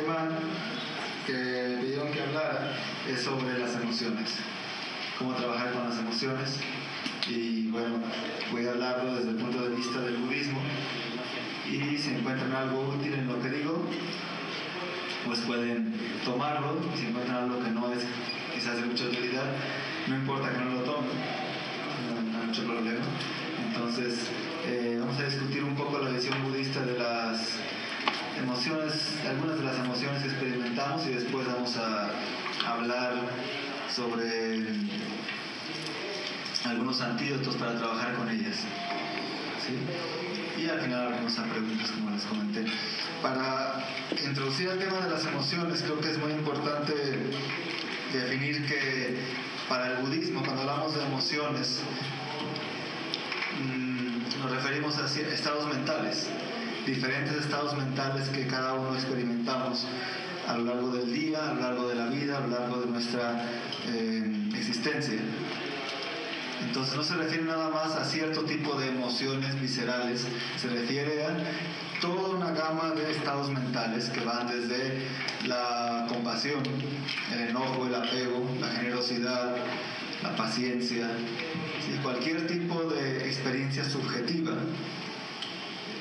tema que pidieron que hablara es sobre las emociones, cómo trabajar con las emociones. Y bueno, voy a hablarlo desde el punto de vista del budismo, y si encuentran algo útil en lo que digo, pues pueden tomarlo. Si encuentran algo que no es quizás de mucha utilidad, no importa que no lo tomen, no hay mucho problema. Entonces vamos a discutir un poco la visión budista de las emociones, algunas de las emociones que experimentamos, y después vamos a hablar sobre algunos antídotos para trabajar con ellas, ¿sí? Y al final haremos preguntas, como les comenté. Para introducir el tema de las emociones, creo que es muy importante definir que para el budismo, cuando hablamos de emociones, nos referimos a estados mentales, diferentes estados mentales que cada uno experimentamos a lo largo del día, a lo largo de la vida, a lo largo de nuestra existencia. Entonces no se refiere nada más a cierto tipo de emociones viscerales, se refiere a toda una gama de estados mentales que van desde la compasión, el enojo, el apego, la generosidad, la paciencia, ¿sí? Cualquier tipo de experiencia subjetiva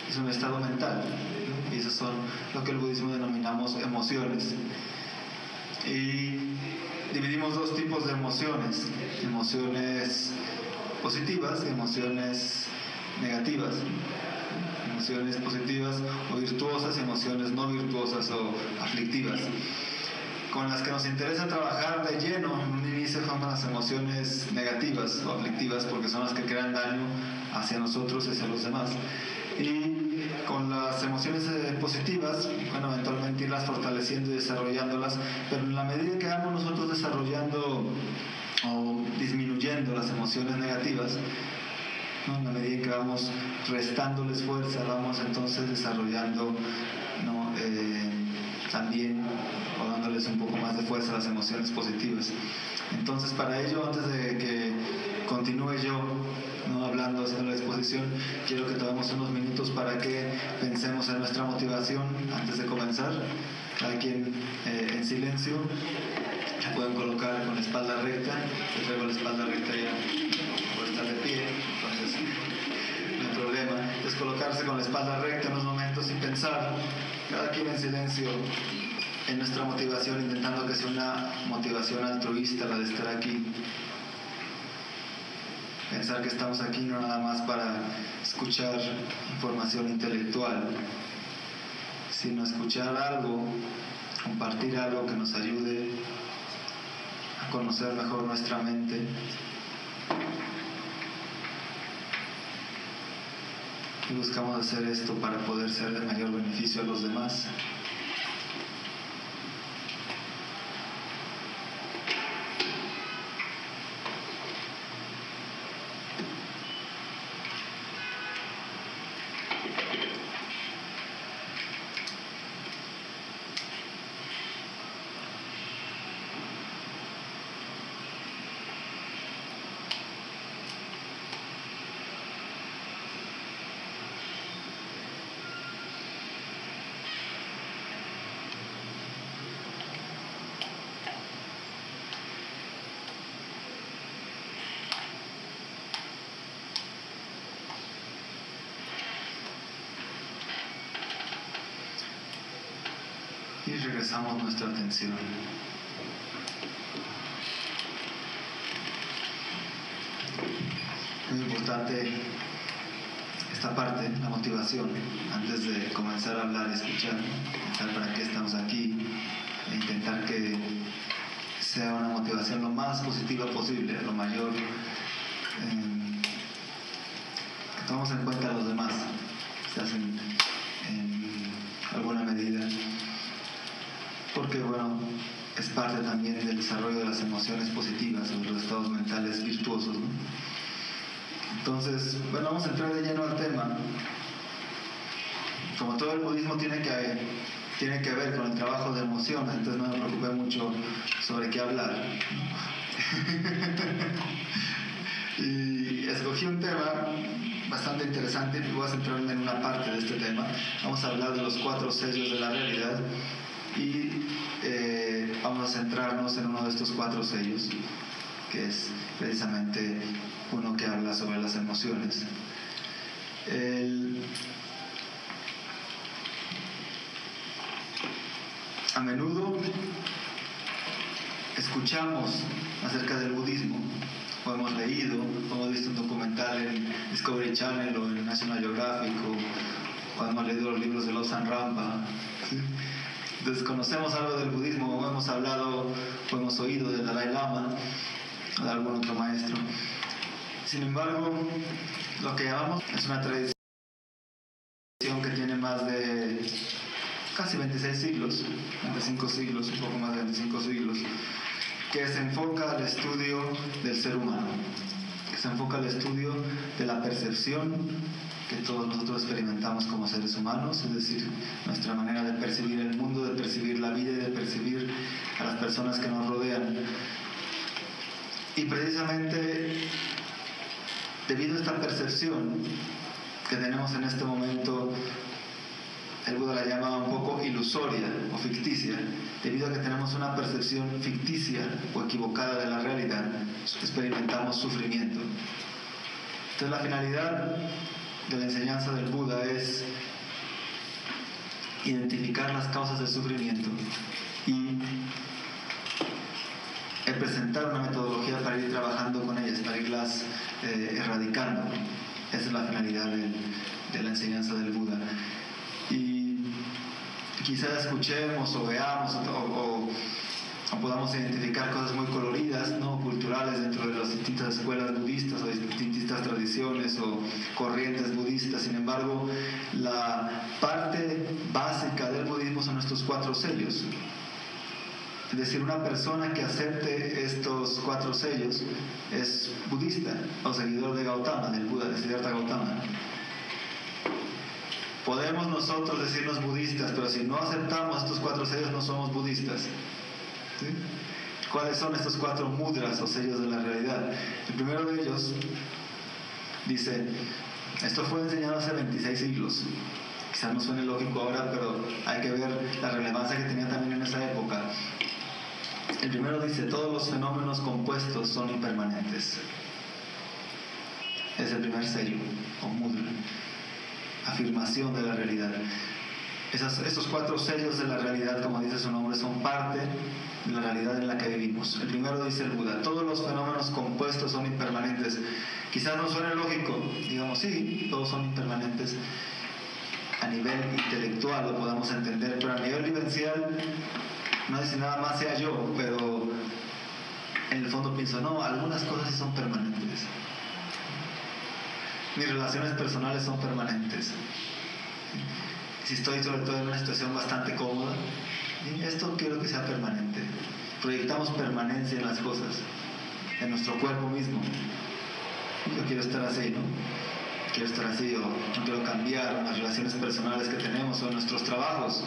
es un estado mental, ¿no? Y esos son lo que el budismo denominamos emociones. Y dividimos dos tipos de emociones: emociones positivas y emociones negativas. Emociones positivas o virtuosas, emociones no virtuosas o aflictivas. Con las que nos interesa trabajar de lleno en un inicio son las emociones negativas o aflictivas, porque son las que crean daño hacia nosotros y hacia los demás. Y con las emociones positivas, bueno, eventualmente irlas fortaleciendo y desarrollándolas, pero en la medida que vamos nosotros desarrollando o disminuyendo las emociones negativas, ¿no? En la medida en que vamos restándoles fuerza, vamos entonces desarrollando, ¿no? También, o dándoles un poco más de fuerza a las emociones positivas. Entonces, para ello, antes de que continúe yo, ¿no?, hablando, haciendo la exposición, quiero que tomemos unos minutos para que pensemos en nuestra motivación antes de comenzar. Cada quien en silencio. Se pueden colocar con la espalda recta. Yo traigo la espalda recta ya por estar de pie, entonces no hay problema. Es colocarse con la espalda recta unos momentos y pensar, cada quien en silencio, en nuestra motivación, intentando que sea una motivación altruista la de estar aquí. Pensar que estamos aquí no nada más para escuchar información intelectual, sino escuchar algo, compartir algo que nos ayude a conocer mejor nuestra mente. Y buscamos hacer esto para poder ser de mayor beneficio a los demás. Y regresamos nuestra atención. Muy importante esta parte, la motivación, antes de comenzar a hablar y escuchar, pensar para qué estamos aquí e intentar que sea una motivación lo más positiva posible, lo mayor, que tomemos en cuenta a los demás, quizás en alguna medida, porque bueno, es parte también del desarrollo de las emociones positivas o de los estados mentales virtuosos, ¿no? Entonces, bueno, vamos a entrar de lleno al tema. Como todo el budismo tiene que ver con el trabajo de emociones, entonces no me preocupé mucho sobre qué hablar. Y escogí un tema bastante interesante y voy a centrarme en una parte de este tema. Vamos a hablar de los 4 sellos de la realidad. y vamos a centrarnos en uno de estos 4 sellos, que es precisamente uno que habla sobre las emociones. A menudo escuchamos acerca del budismo, o hemos leído, o hemos visto un documental en Discovery Channel o en National Geographic, o hemos leído los libros de Losang Rampa. ¿Sí? Entonces conocemos algo del budismo, o hemos hablado o hemos oído del Dalai Lama o de algún otro maestro. Sin embargo, lo que llamamos es una tradición que tiene más de casi 26 siglos, 25 siglos, un poco más de 25 siglos, que se enfoca al estudio del ser humano, que se enfoca al estudio de la percepción que todos nosotros experimentamos como seres humanos, es decir, nuestra manera de percibir el mundo, de percibir la vida y de percibir a las personas que nos rodean. Y precisamente debido a esta percepción que tenemos en este momento, el Buda la llama un poco ilusoria o ficticia, debido a que tenemos una percepción ficticia o equivocada de la realidad, experimentamos sufrimiento. Entonces la finalidad de la enseñanza del Buda es identificar las causas del sufrimiento y presentar una metodología para ir trabajando con ellas, para irlas erradicando. Esa es la finalidad de la enseñanza del Buda. Y quizás escuchemos o veamos o podamos identificar cosas muy coloridas, ¿no?, culturales dentro de las distintas escuelas budistas o distintas tradiciones o corrientes budistas. Sin embargo, la parte básica del budismo son estos 4 sellos. Es decir, una persona que acepte estos 4 sellos es budista o seguidor de Gautama, del Buda, de Siddhartha Gautama. Podemos nosotros decirnos budistas, pero si no aceptamos estos 4 sellos no somos budistas. ¿Sí? ¿Cuáles son estos 4 mudras o sellos de la realidad? El primero de ellos dice, esto fue enseñado hace 26 siglos. Quizás no suene lógico ahora, pero hay que ver la relevancia que tenía también en esa época. El primero dice, todos los fenómenos compuestos son impermanentes. Es el primer sello, o mudra, afirmación de la realidad. Esos 4 sellos de la realidad, como dice su nombre, son parte de la realidad en la que vivimos. El primero dice el Buda, todos los fenómenos compuestos son impermanentes. Quizás no suene lógico, digamos, sí, todos son impermanentes. A nivel intelectual lo podamos entender, pero a nivel vivencial, no es si nada más sea yo, pero en el fondo pienso, no, algunas cosas sí son permanentes. Mis relaciones personales son permanentes. Si estoy sobre todo en una situación bastante cómoda, esto quiero que sea permanente. Proyectamos permanencia en las cosas, en nuestro cuerpo mismo. Yo quiero estar así, ¿no? Quiero estar así, o no quiero cambiar en las relaciones personales que tenemos o en nuestros trabajos.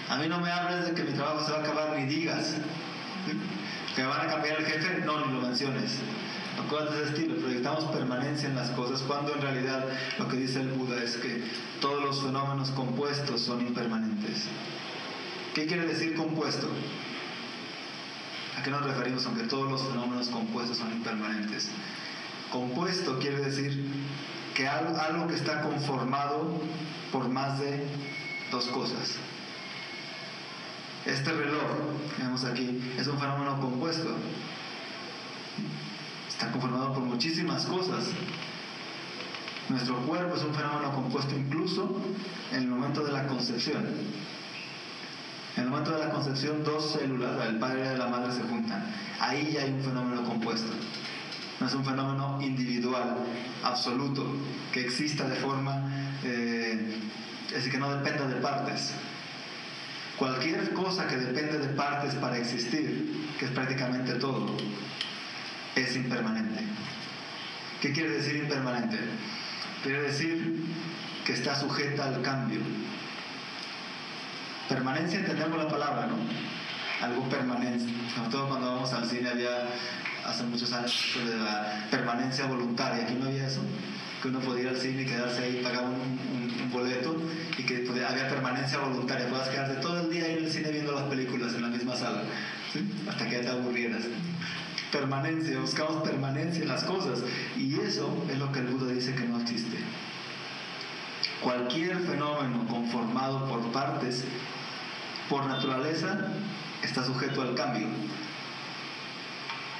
A mí no me hables de que mi trabajo se va a acabar, ni digas. Que me van a cambiar el jefe, no, ni lo menciones. Cosas de ese estilo. Proyectamos permanencia en las cosas, cuando en realidad lo que dice el Buda es que todos los fenómenos compuestos son impermanentes. ¿Qué quiere decir compuesto? ¿A qué nos referimos aunque todos los fenómenos compuestos son impermanentes? Compuesto quiere decir que algo que está conformado por más de 2 cosas. Este reloj que vemos aquí es un fenómeno compuesto. Está conformado por muchísimas cosas. Nuestro cuerpo es un fenómeno compuesto incluso en el momento de la concepción. En el momento de la concepción, 2 células, el padre y la madre, se juntan. Ahí ya hay un fenómeno compuesto. No es un fenómeno individual, absoluto, que exista de forma, es decir, que no dependa de partes. Cualquier cosa que depende de partes para existir, que es prácticamente todo, es impermanente. ¿Qué quiere decir impermanente? Quiere decir que está sujeta al cambio. Permanencia, entendemos la palabra, ¿no? Algo permanente. Sobre todo cuando vamos al cine, había hace muchos años de la permanencia voluntaria. Aquí no había eso, que uno podía ir al cine y quedarse ahí, pagar un boleto y que había permanencia voluntaria, puedas quedarte todo el día ahí en el cine viendo las películas en la misma sala, ¿sí? Hasta que ya te aburrieras. Permanencia, buscamos permanencia en las cosas, y eso es lo que el Buda dice que no existe. Cualquier fenómeno conformado por partes, por naturaleza, está sujeto al cambio.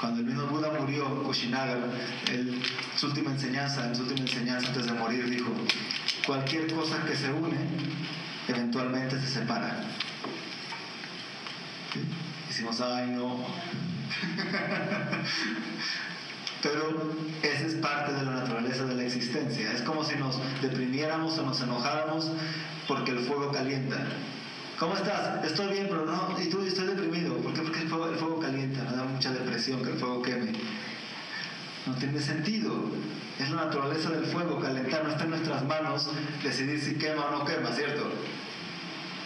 Cuando el mismo Buda murió, Kushinagar, en su última enseñanza antes de morir, dijo: cualquier cosa que se une, eventualmente se separa. ¿Sí? Decimos, ay no. Pero esa es parte de la naturaleza de la existencia. Es como si nos deprimiéramos o nos enojáramos porque el fuego calienta. ¿Cómo estás? Estoy bien, pero no. Y tú, estoy deprimido. ¿Por qué? Porque el fuego calienta. Me da mucha depresión que el fuego queme. No tiene sentido. Es la naturaleza del fuego, calentar. No está en nuestras manos decidir si quema o no quema, ¿cierto?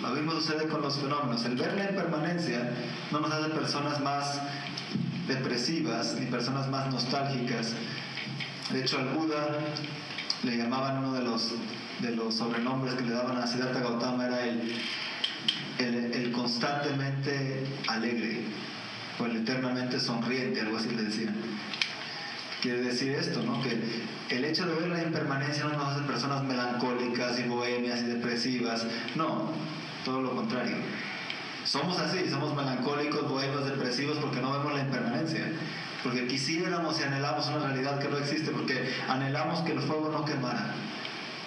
Lo mismo sucede con los fenómenos. El ver la impermanencia no nos hace personas más depresivas ni personas más nostálgicas. De hecho, al Buda le llamaban, uno de los sobrenombres que le daban a Siddhartha Gautama era el constantemente alegre, o el eternamente sonriente, algo así le decían. Quiere decir esto, ¿no? Que el hecho de ver la impermanencia no nos hace personas melancólicas y bohemias y depresivas. No, todo lo contrario. Somos así, somos melancólicos, bohemios, depresivos porque no vemos la impermanencia. Porque quisiéramos y anhelamos una realidad que no existe, porque anhelamos que el fuego no quemara.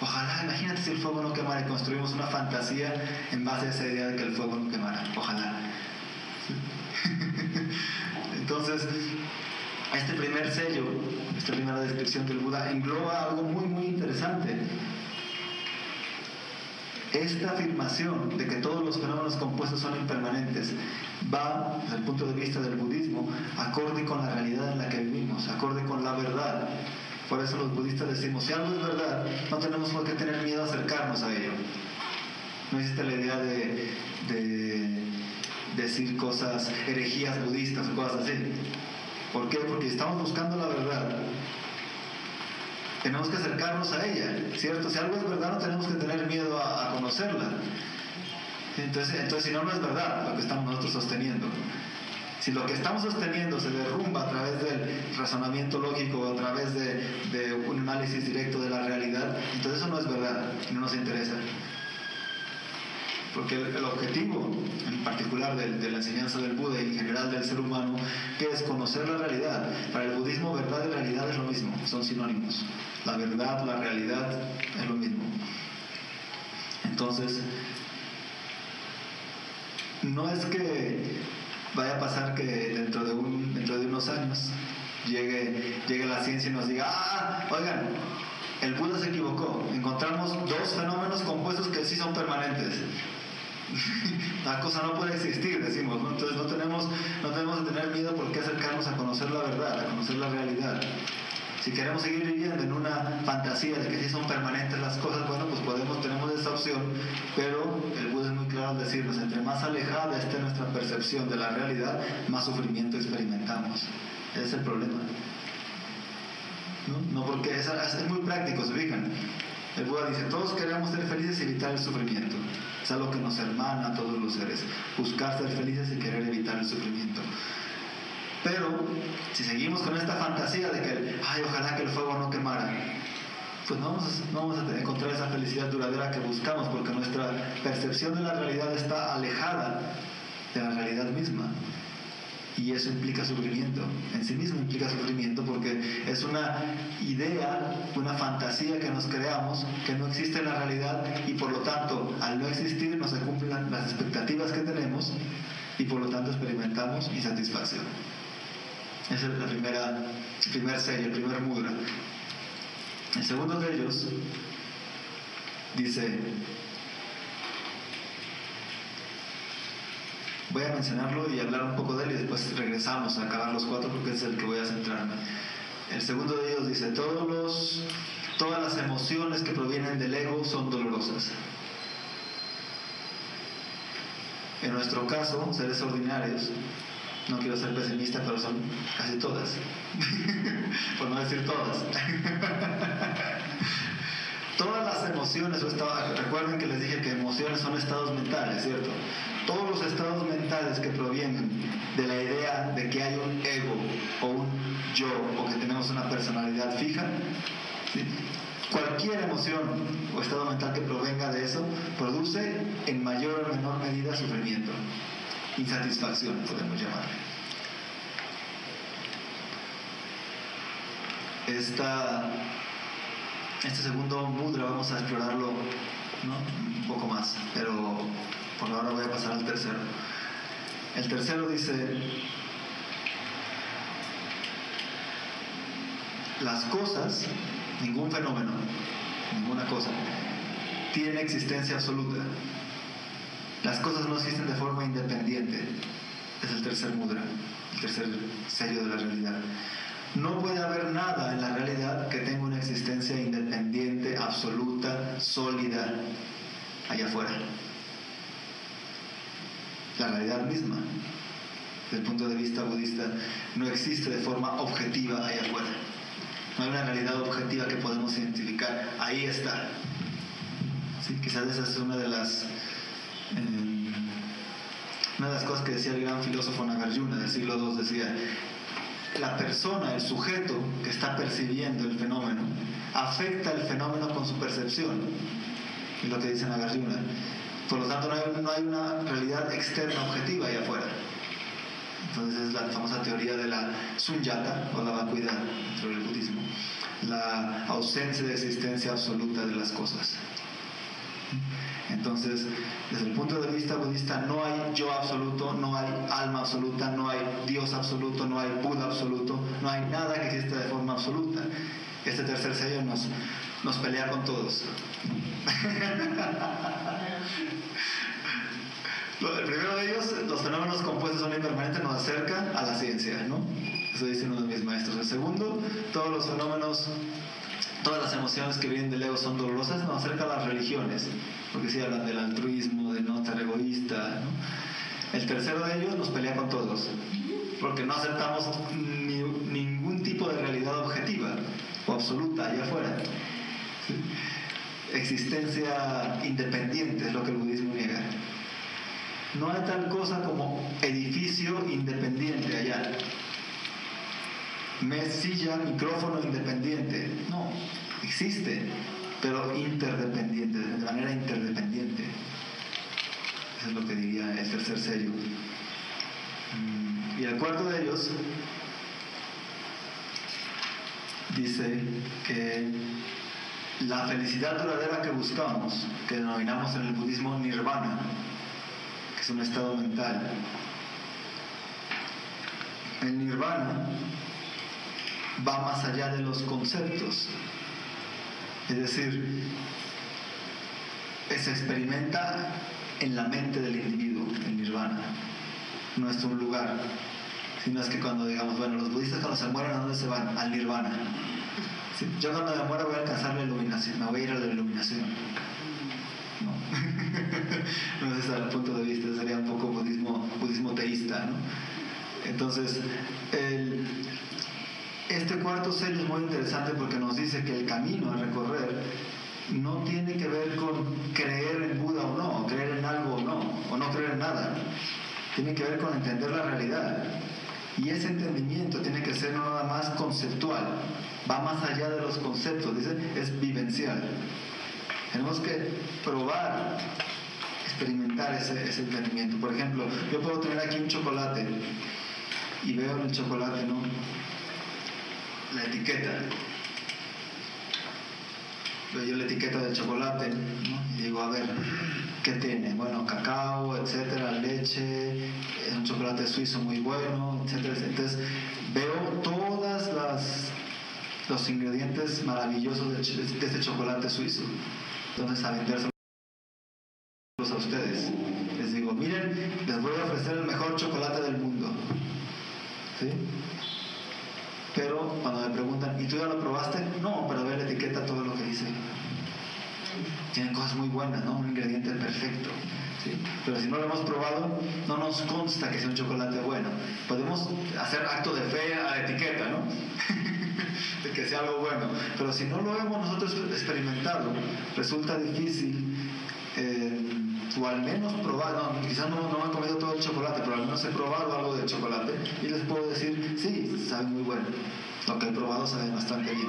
Ojalá, imagínate si el fuego no quemara, y construimos una fantasía en base a esa idea de que el fuego no quemara. Ojalá. Entonces, este primer sello, esta primera descripción del Buda engloba algo muy, muy interesante. Esta afirmación de que todos los fenómenos compuestos son impermanentes va, desde el punto de vista del budismo, acorde con la realidad en la que vivimos, acorde con la verdad. Por eso los budistas decimos, si algo es verdad, no tenemos por qué tener miedo a acercarnos a ello. No existe la idea de decir cosas, herejías budistas o cosas así. ¿Por qué? Porque estamos buscando la verdad. Tenemos que acercarnos a ella, ¿cierto? Si algo es verdad, no tenemos que tener miedo a conocerla. Entonces, si no, no es verdad lo que estamos nosotros sosteniendo. Si lo que estamos sosteniendo se derrumba a través del razonamiento lógico o a través de un análisis directo de la realidad, entonces eso no es verdad y no nos interesa. Porque el objetivo en particular de la enseñanza del Buda y en general del ser humano, que es conocer la realidad. Para el budismo, verdad y realidad es lo mismo, son sinónimos. La verdad, la realidad es lo mismo. Entonces, no es que vaya a pasar que dentro de unos años llegue la ciencia y nos diga, oigan, el Buda se equivocó, encontramos dos fenómenos compuestos que sí son permanentes. La cosa no puede existir, decimos, ¿no? Entonces no tenemos que tener miedo por qué acercarnos a conocer la verdad, a conocer la realidad. Si queremos seguir viviendo en una fantasía de que sí son permanentes las cosas, bueno, pues tenemos esa opción, pero el Buda es muy claro al decirnos, entre más alejada esté nuestra percepción de la realidad, más sufrimiento experimentamos. Ese es el problema. No, porque es muy práctico, se fijan. El Buda dice, todos queremos ser felices y evitar el sufrimiento. Es algo que nos hermana a todos los seres. Buscar ser felices y querer evitar el sufrimiento. Pero, si seguimos con esta fantasía de que, ojalá que el fuego no quemara, pues no vamos a encontrar esa felicidad duradera que buscamos, porque nuestra percepción de la realidad está alejada de la realidad misma. Y eso implica sufrimiento, en sí mismo implica sufrimiento, porque es una idea, una fantasía que nos creamos que no existe en la realidad, y por lo tanto, al no existir, no se cumplen las expectativas que tenemos y por lo tanto experimentamos insatisfacción. Ese es el primer sello, el primer mudra. El segundo de ellos dice, voy a mencionarlo y hablar un poco de él y después regresamos a acabar los cuatro porque es el que voy a centrarme. El segundo de ellos dice, todas las emociones que provienen del ego son dolorosas. En nuestro caso, seres ordinarios, no quiero ser pesimista, pero son casi todas, por no decir todas. Todas las las emociones, recuerden que les dije que emociones son estados mentales, ¿cierto? Todos los estados mentales que provienen de la idea de que hay un ego o un yo o que tenemos una personalidad fija, ¿sí? Cualquier emoción o estado mental que provenga de eso produce en mayor o menor medida sufrimiento, insatisfacción, podemos llamarle. Este segundo mudra vamos a explorarlo, ¿no?, un poco más, pero por ahora voy a pasar al tercero. El tercero dice: las cosas, ningún fenómeno, ninguna cosa, tiene existencia absoluta. Las cosas no existen de forma independiente. Es el tercer mudra, el tercer sello de la realidad. No puede haber nada en la realidad que tenga una existencia independiente, absoluta, sólida, allá afuera. La realidad misma, desde el punto de vista budista, no existe de forma objetiva allá afuera. No hay una realidad objetiva que podemos identificar. Ahí está. Sí, quizás esa es una de las cosas que decía el gran filósofo Nagarjuna del siglo II. Decía: la persona, el sujeto que está percibiendo el fenómeno, afecta el fenómeno con su percepción. Es lo que dice Nagarjuna. Por lo tanto, no hay una realidad externa objetiva ahí afuera. Entonces es la famosa teoría de la sunyata o la vacuidad dentro del budismo, la ausencia de existencia absoluta de las cosas. Entonces, desde el punto de vista budista, no hay yo absoluto, no hay alma absoluta, no hay Dios absoluto, no hay Buda absoluto, no hay nada que exista de forma absoluta. Este tercer sello nos pelea con todos. El primero de ellos, los fenómenos compuestos son impermanentes, nos acerca a la ciencia, ¿no? Eso dice uno de mis maestros. El segundo, todos los fenómenos, todas las emociones que vienen del ego son dolorosas, nos acerca a las religiones, porque sí hablan del altruismo, de no estar egoísta, ¿no? El tercero de ellos nos pelea con todos, porque no aceptamos ningún tipo de realidad objetiva o absoluta allá afuera. ¿Sí? Existencia independiente es lo que el budismo niega. No hay tal cosa como edificio independiente allá. Silla, micrófono independiente. No, existe, pero interdependiente, de manera interdependiente. Eso es lo que diría el tercer sello. Y el cuarto de ellos dice que la felicidad duradera que buscamos, que denominamos en el budismo nirvana, que es un estado mental. El nirvana va más allá de los conceptos, es decir, se experimenta en la mente del individuo. El nirvana no es un lugar, sino es que cuando digamos, bueno, los budistas cuando se mueren, ¿a dónde se van? Al nirvana. ¿Sí? Yo cuando me muera voy a alcanzar la iluminación, me voy a ir a la iluminación. No, no es desde el punto de vista, sería un poco budismo teísta, ¿no? Entonces, este cuarto sello es muy interesante porque nos dice que el camino a recorrer no tiene que ver con creer en Buda o no, o creer en algo o no creer en nada. Tiene que ver con entender la realidad. Y ese entendimiento tiene que ser no nada más conceptual, va más allá de los conceptos, dice, es vivencial. Tenemos que probar, experimentar ese entendimiento. Por ejemplo, yo puedo tener aquí un chocolate y veo en el chocolate, ¿no?, la etiqueta. Veo yo la etiqueta del chocolate, ¿no?, y digo, a ver, ¿qué tiene? Bueno, cacao, etcétera, leche, es un chocolate suizo muy bueno, etcétera. Entonces veo todas los ingredientes maravillosos de este chocolate suizo. Entonces, a vendérselos a ustedes, les digo, miren, les voy a ofrecer el mejor chocolate del mundo, ¿sí? Pero cuando me preguntan, ¿y tú ya lo probaste? No, pero ve la etiqueta, todo lo que dice. Tienen cosas muy buenas, ¿no? Un ingrediente perfecto, ¿sí? Pero si no lo hemos probado, no nos consta que sea un chocolate bueno. Podemos hacer acto de fe a la etiqueta, ¿no? de que sea algo bueno. Pero si no lo hemos nosotros experimentado, resulta difícil, o al menos probar, no, quizás no he comido todo el chocolate, pero al menos he probado algo del chocolate y les puedo decir, sí, sabe muy bueno. Lo que he probado sabe bastante bien.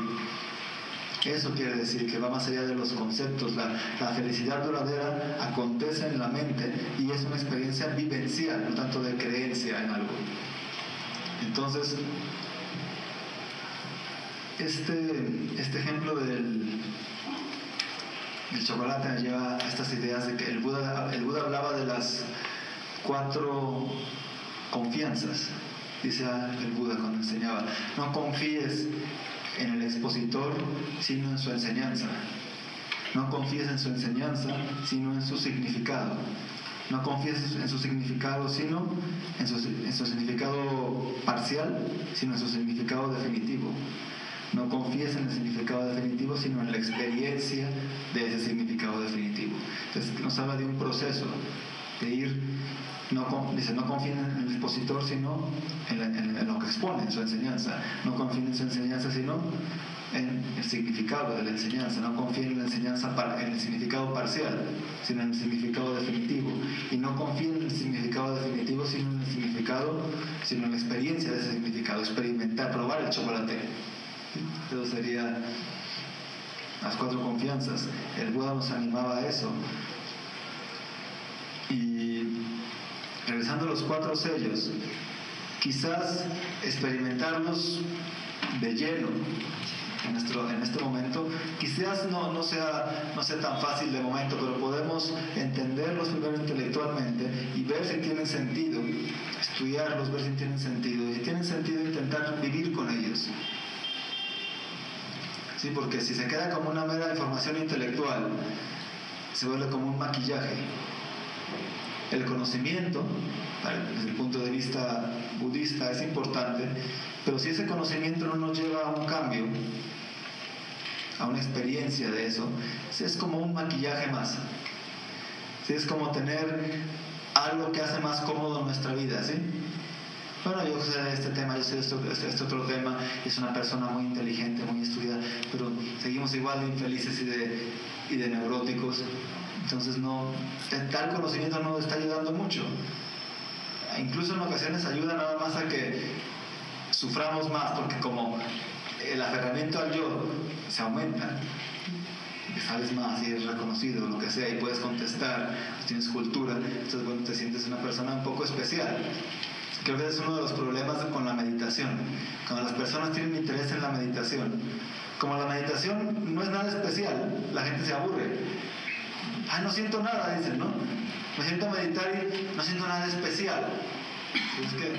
Eso quiere decir que va más allá de los conceptos. La felicidad duradera acontece en la mente y es una experiencia vivencial, no tanto de creencia en algo. Entonces, este ejemplo del chocolate me lleva a estas ideas de que el Buda hablaba de las 4 confianzas. Dice el Buda cuando enseñaba: no confíes en el expositor, sino en su enseñanza. No confíes en su enseñanza, sino en su significado. No confíes en su significado, sino en su significado parcial, sino en su significado definitivo. No confíes en el significado definitivo, sino en la experiencia de ese significado definitivo. Entonces nos habla de un proceso de ir, dice, no confíen en el expositor, sino en lo que expone, en su enseñanza. No confíen en su enseñanza, sino en el significado de la enseñanza. No confíen en la enseñanza en el significado parcial, sino en el significado definitivo. Y no confíen en el significado definitivo, sino en el significado, sino en la experiencia de ese significado. Experimentar, probar el chocolate. Eso sería las 4 confianzas. El Buda nos animaba a eso. Y regresando a los 4 sellos, quizás experimentarlos de lleno en este momento, quizás no sea tan fácil de momento, pero podemos entenderlos primero intelectualmente y ver si tienen sentido, estudiarlos, ver si tienen sentido, y si tienen sentido, intentar vivir con ellos. Sí, porque si se queda como una mera información intelectual, se vuelve como un maquillaje. El conocimiento, desde el punto de vista budista, es importante, pero si ese conocimiento no nos lleva a un cambio, a una experiencia de eso, es como un maquillaje más. Es como tener algo que hace más cómodo nuestra vida, ¿sí? Bueno, yo sé de este tema, yo sé de este otro tema, es una persona muy inteligente, muy estudiada, pero seguimos igual de infelices y de neuróticos. Entonces tal conocimiento no nos está ayudando mucho. Incluso en ocasiones ayuda nada más a que suframos más, porque como el aferramiento al yo se aumenta, que sabes más y eres reconocido, lo que sea, y puedes contestar, tienes cultura, entonces bueno, te sientes una persona un poco especial. Creo que es uno de los problemas con la meditación. Cuando las personas tienen interés en la meditación, como la meditación no es nada especial, la gente se aburre. No siento nada, dicen, ¿no? Me siento a meditar y no siento nada especial. Es que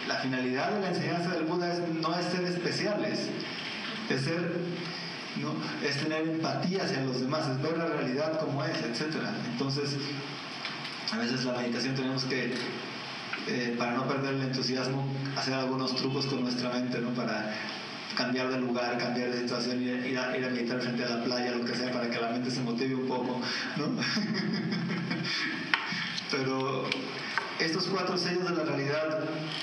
la finalidad de la enseñanza del Buda no es ser especiales, es tener empatía hacia los demás, es ver la realidad como es, etc. Entonces, a veces la meditación tenemos que, para no perder el entusiasmo, hacer algunos trucos con nuestra mente, ¿no? Para cambiar de lugar, cambiar de situación, ir a meditar frente a la playa, lo que sea, para que la mente se motive un poco, ¿no? Pero estos 4 sellos de la realidad,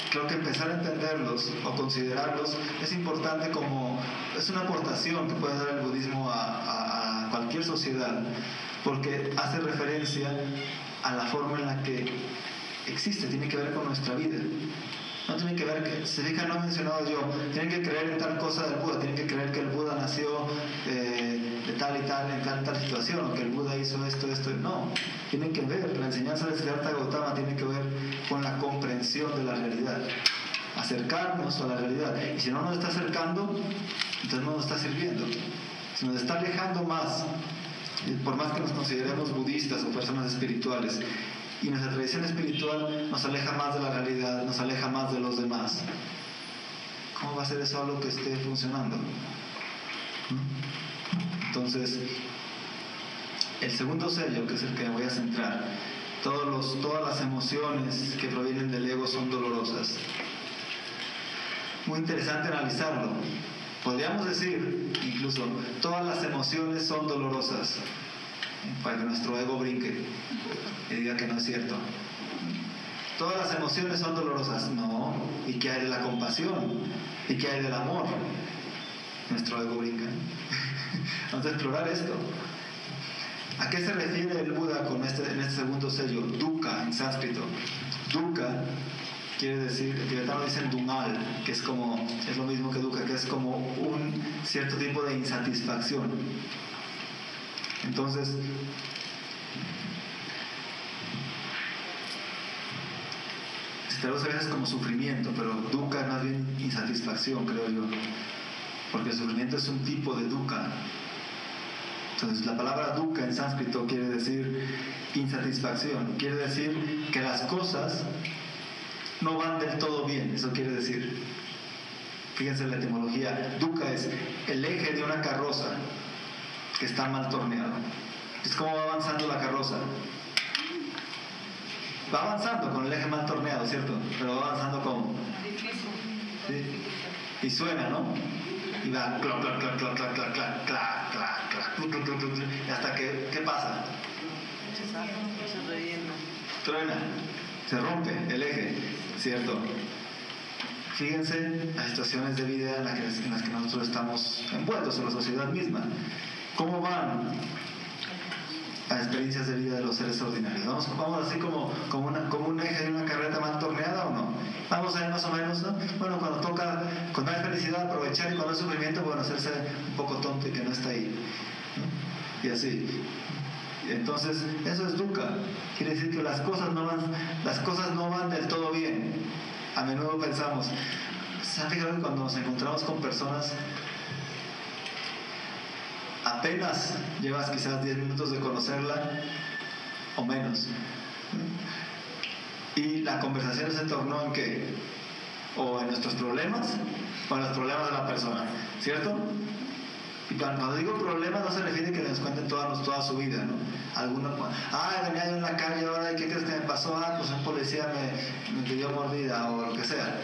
creo que empezar a entenderlos o considerarlos es importante, como es una aportación que puede dar el budismo a cualquier sociedad, porque hace referencia a la forma en la que existe, tiene que ver con nuestra vida. No tienen que ver, que se fijan, no he mencionado yo, tienen que creer en tal cosa del Buda, tienen que creer que el Buda nació de tal y tal, en tal situación, o que el Buda hizo esto, no, tienen que ver, la enseñanza de Siddhartha Gautama tiene que ver con la comprensión de la realidad, acercarnos a la realidad, y si no nos está acercando, entonces no nos está sirviendo. Si nos está alejando más, por más que nos consideremos budistas o personas espirituales, y nuestra tradición espiritual nos aleja más de la realidad, nos aleja más de los demás, ¿cómo va a ser eso algo que esté funcionando? Entonces, el segundo sello, que es el que me voy a centrar, todas las emociones que provienen del ego son dolorosas. Muy interesante analizarlo. Podríamos decir, incluso, todas las emociones son dolorosas, para que nuestro ego brinque y diga que no es cierto. Todas las emociones son dolorosas. No. ¿Y qué hay de la compasión? ¿Y qué hay del amor? Nuestro ego brinca. Vamos a explorar esto. ¿A qué se refiere el Buda en este segundo sello? Dukkha en sánscrito. Dukkha quiere decir, en tibetano dicen dungal, que es lo mismo que dukkha, que es como un cierto tipo de insatisfacción. Entonces, se traduce a veces como sufrimiento, pero dukkha es más bien insatisfacción, creo yo, porque el sufrimiento es un tipo de dukkha. Entonces la palabra dukkha en sánscrito quiere decir insatisfacción, quiere decir que las cosas no van del todo bien, eso quiere decir. Fíjense la etimología, dukkha es el eje de una carroza que está mal torneado. Es como va avanzando la carroza. Va avanzando con el eje mal torneado, ¿cierto? Pero va avanzando como... ¿Sí? Y suena, ¿no? Y va clac, clac, clac, clac, clac, clac, clac, clac, clac, clac, y hasta que, ¿qué pasa? Se revienta. Truena, se rompe el eje, ¿cierto? Fíjense las situaciones de vida en las que nosotros estamos envueltos, en la sociedad misma. ¿Cómo van las experiencias de vida de los seres ordinarios? ¿Vamos así como un eje de una carreta mal torneada o no? Vamos ahí más o menos, ¿no? Bueno, cuando hay felicidad, aprovechar, y cuando hay sufrimiento, bueno, hacerse un poco tonto y que no está ahí, ¿no? Y así. Entonces, eso es dukkha. Quiere decir que las cosas no van del todo bien. A menudo pensamos, ¿se han fijado que cuando nos encontramos con personas, apenas llevas quizás 10 minutos de conocerla o menos, y la conversación se tornó en qué? O en nuestros problemas o en los problemas de la persona, ¿cierto? Y cuando digo problemas no se refiere a que nos cuenten toda su vida, ¿no? Venía yo en la calle ahora y ¿qué crees que me pasó? Pues un policía me dio mordida o lo que sea.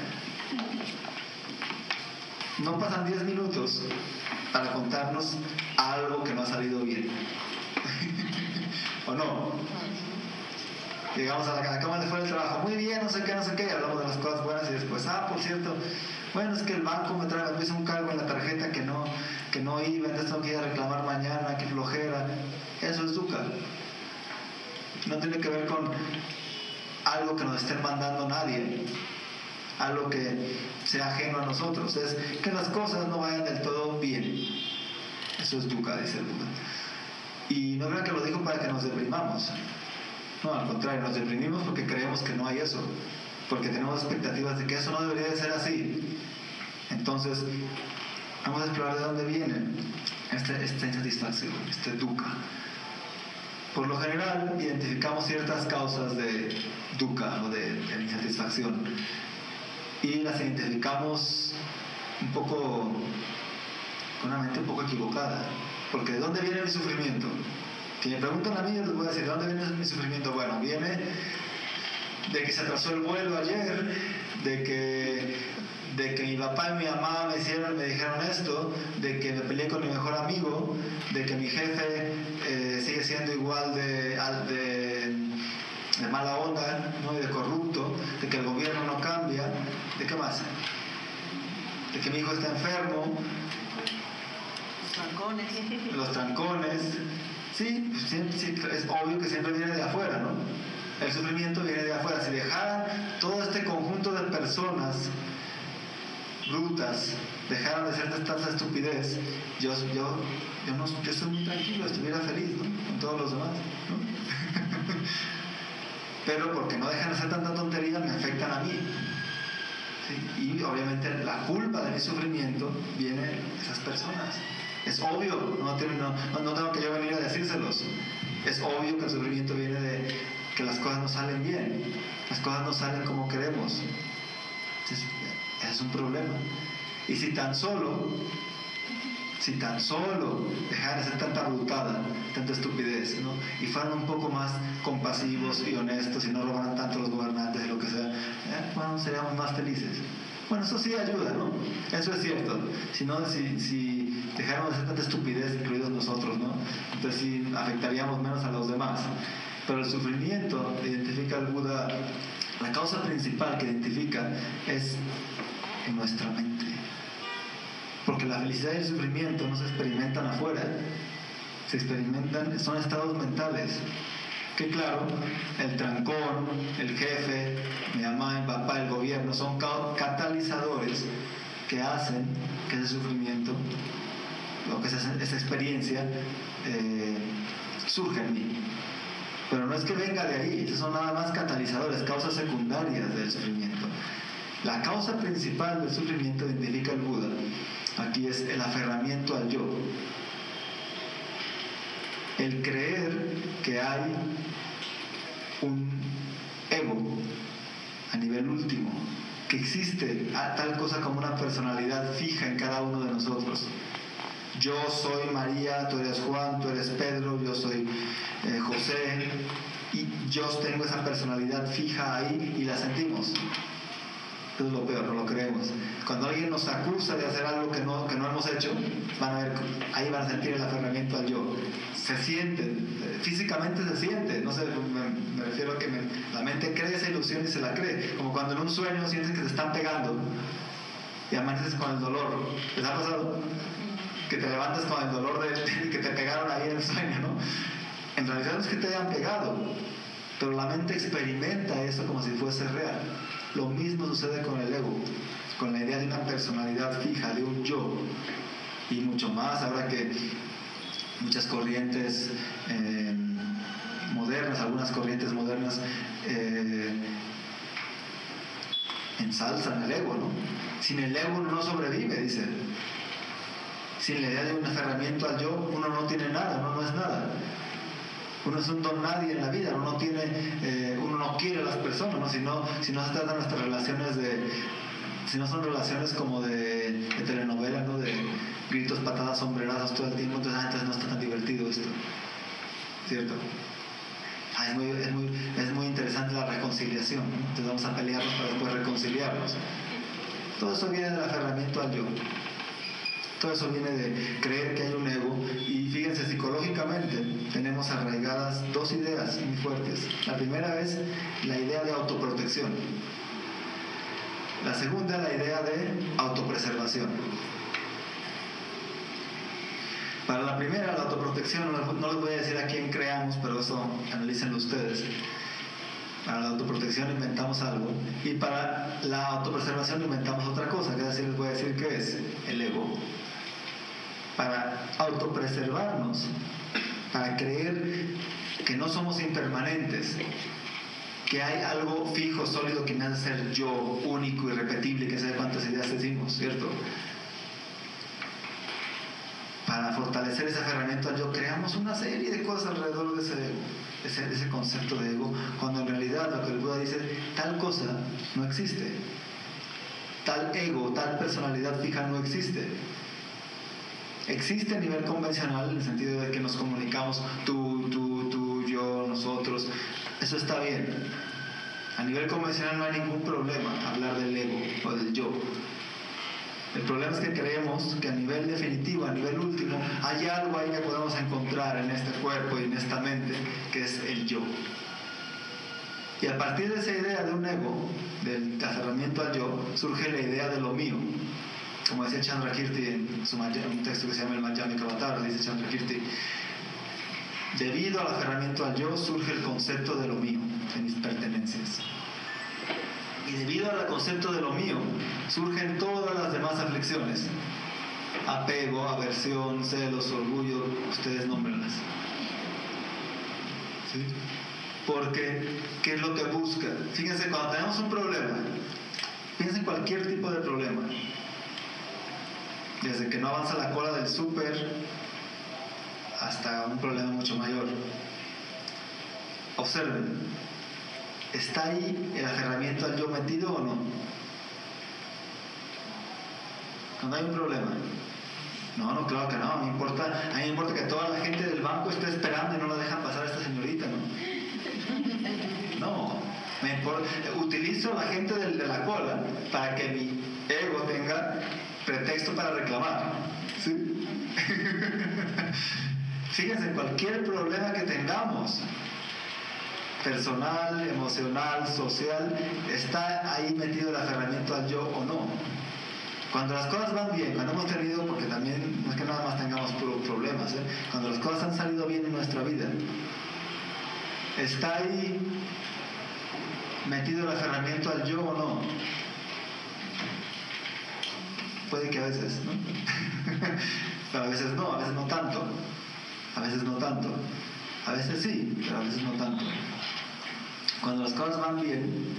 No pasan 10 minutos para contarnos algo que no ha salido bien. ¿O no? Llegamos a la casa, ¿cómo le fue el trabajo? Muy bien, no sé qué, y hablamos de las cosas buenas y después, por cierto, bueno, es que el banco me hizo un cargo en la tarjeta que no iba, entonces tengo que ir a reclamar mañana, qué flojera. Eso es dukkha. No tiene que ver con algo que nos estén mandando nadie, algo que sea ajeno a nosotros, es que las cosas no vayan del todo bien. Eso es dukkha, dice el Buda. Y no crean que lo dijo para que nos deprimamos. No, al contrario, nos deprimimos porque creemos que no hay eso, porque tenemos expectativas de que eso no debería de ser así. Entonces, vamos a explorar de dónde viene esta insatisfacción, este dukkha. Por lo general, identificamos ciertas causas de dukkha o de insatisfacción y las identificamos con una mente un poco equivocada. Porque ¿de dónde viene mi sufrimiento? Si me preguntan a mí, yo les voy a decir, ¿de dónde viene mi sufrimiento? Bueno, viene de que se atrasó el vuelo ayer, de que mi papá y mi mamá me dijeron esto, de que me peleé con mi mejor amigo, de que mi jefe sigue siendo igual de mala onda, ¿no? Y de corrupto, de que el gobierno no cambia, ¿de qué más? De que mi hijo está enfermo, los trancones. Sí, es obvio que siempre viene de afuera, ¿no? El sufrimiento viene de afuera. Si dejaran todo este conjunto de personas brutas, dejaran de ser tanta estupidez, yo estoy muy tranquilo, estuviera feliz, ¿no? Con todos los demás, ¿no? Pero porque no dejan de hacer tanta tontería, me afectan a mí. ¿Sí? Y obviamente la culpa de mi sufrimiento viene de esas personas. Es obvio, no tengo que yo venir a decírselos. Es obvio que el sufrimiento viene de que las cosas no salen bien, las cosas no salen como queremos. Entonces, es un problema. Y si tan solo dejaran de ser tanta brutada, tanta estupidez, ¿no? Y fueran un poco más compasivos y honestos y no robaran tanto los gobernantes y lo que sea, bueno, seríamos más felices. Bueno, eso sí ayuda, ¿no? Eso es cierto. Si dejáramos de hacer tanta estupidez, incluidos nosotros, ¿no? Entonces sí afectaríamos menos a los demás. Pero el sufrimiento, identifica el Buda, la causa principal que identifica es en nuestra mente. porque la felicidad y el sufrimiento no se experimentan afuera, se experimentan, son estados mentales. Que claro, el trancón, el jefe, mi mamá, mi papá, el gobierno, son catalizadores que hacen que ese sufrimiento, o que esa experiencia surja en mí. Pero no es que venga de ahí, esos son nada más catalizadores, causas secundarias del sufrimiento. La causa principal del sufrimiento, identifica el Buda, aquí es el aferramiento al yo. El creer que hay un ego a nivel último, que existe tal cosa como una personalidad fija en cada uno de nosotros. Yo soy María, tú eres Juan, tú eres Pedro, yo soy José, y yo tengo esa personalidad fija ahí y la sentimos. Eso es lo peor, no lo creemos. Cuando alguien nos acusa de hacer algo que no hemos hecho, van a ver, ahí van a sentir el aferramiento al yo. Se siente, físicamente se siente, no sé, me refiero a que la mente cree esa ilusión y se la cree, como cuando en un sueño sientes que te están pegando y amaneces con el dolor. ¿Les ha pasado? Que te levantas con el dolor de que te pegaron ahí en el sueño, ¿no? En realidad no es que te hayan pegado, pero la mente experimenta eso como si fuese real. Lo mismo sucede con el ego, con la idea de una personalidad fija, de un yo, y mucho más ahora que muchas corrientes modernas, algunas corrientes modernas ensalzan el ego, ¿no? Sin el ego uno no sobrevive, dice. Sin la idea de un aferramiento al yo, uno no tiene nada, uno no es nada. Uno es un don nadie en la vida, uno no quiere a las personas, ¿no? Si no se tratan nuestras relaciones si no son relaciones como de telenovela, ¿no? De gritos, patadas, sombrerazos todo el tiempo, entonces no está tan divertido esto, ¿cierto? Es muy interesante la reconciliación, ¿no? Entonces vamos a pelearnos para después reconciliarnos. Todo eso viene del aferramiento al yo. Todo eso viene de creer que hay un ego. Y fíjense, psicológicamente tenemos arraigadas dos ideas muy fuertes. La primera es la idea de autoprotección. La segunda, la idea de autopreservación. Para la primera, la autoprotección, no les voy a decir a quién creamos, pero eso analícenlo ustedes. Para la autoprotección inventamos algo, y para la autopreservación inventamos otra cosa, que les voy a decir qué es: el ego. Para autopreservarnos, para creer que no somos impermanentes, que hay algo fijo, sólido, que me hace ser yo, único, irrepetible, que sabe cuántas ideas decimos, ¿cierto? Para fortalecer ese aferramiento al yo, creamos una serie de cosas alrededor de ese concepto de ego, cuando en realidad lo que el Buda dice, tal cosa no existe, tal ego, tal personalidad fija no existe. Existe a nivel convencional, en el sentido de que nos comunicamos tú, yo, nosotros, eso está bien. A nivel convencional no hay ningún problema hablar del ego o del yo. El problema es que creemos que a nivel definitivo, a nivel último, hay algo ahí que podemos encontrar en este cuerpo y en esta mente, que es el yo. Y a partir de esa idea de un ego, del aferramiento al yo, surge la idea de lo mío. Como decía Chandrakirti en un texto que se llama el Madhyamika Avatar, dice Chandrakirti, debido al aferramiento al yo surge el concepto de lo mío, de mis pertenencias. Y debido al concepto de lo mío surgen todas las demás aflicciones: apego, aversión, celos, orgullo, ustedes nómbrenlas. ¿Sí? Porque, ¿qué es lo que busca? Fíjense, cuando tenemos un problema, piensen en cualquier tipo de problema, desde que no avanza la cola del súper hasta un problema mucho mayor. Observen, ¿está ahí el aferramiento al yo metido o no? Cuando hay un problema, no, claro que no, a mí me importa que toda la gente del banco esté esperando y no la dejan pasar a esta señorita, no, me importa, utilizo a la gente de la cola para que mi ego tenga pretexto para reclamar, ¿sí? Fíjense, cualquier problema que tengamos, personal, emocional, social, ¿está ahí metido el aferramiento al yo o no? Cuando las cosas van bien, cuando hemos tenido, porque también no es que nada más tengamos problemas, cuando las cosas han salido bien en nuestra vida, ¿está ahí metido el aferramiento al yo o no? Puede que a veces, ¿no? Pero a veces no tanto. A veces no tanto. A veces sí, pero a veces no tanto. Cuando las cosas van bien,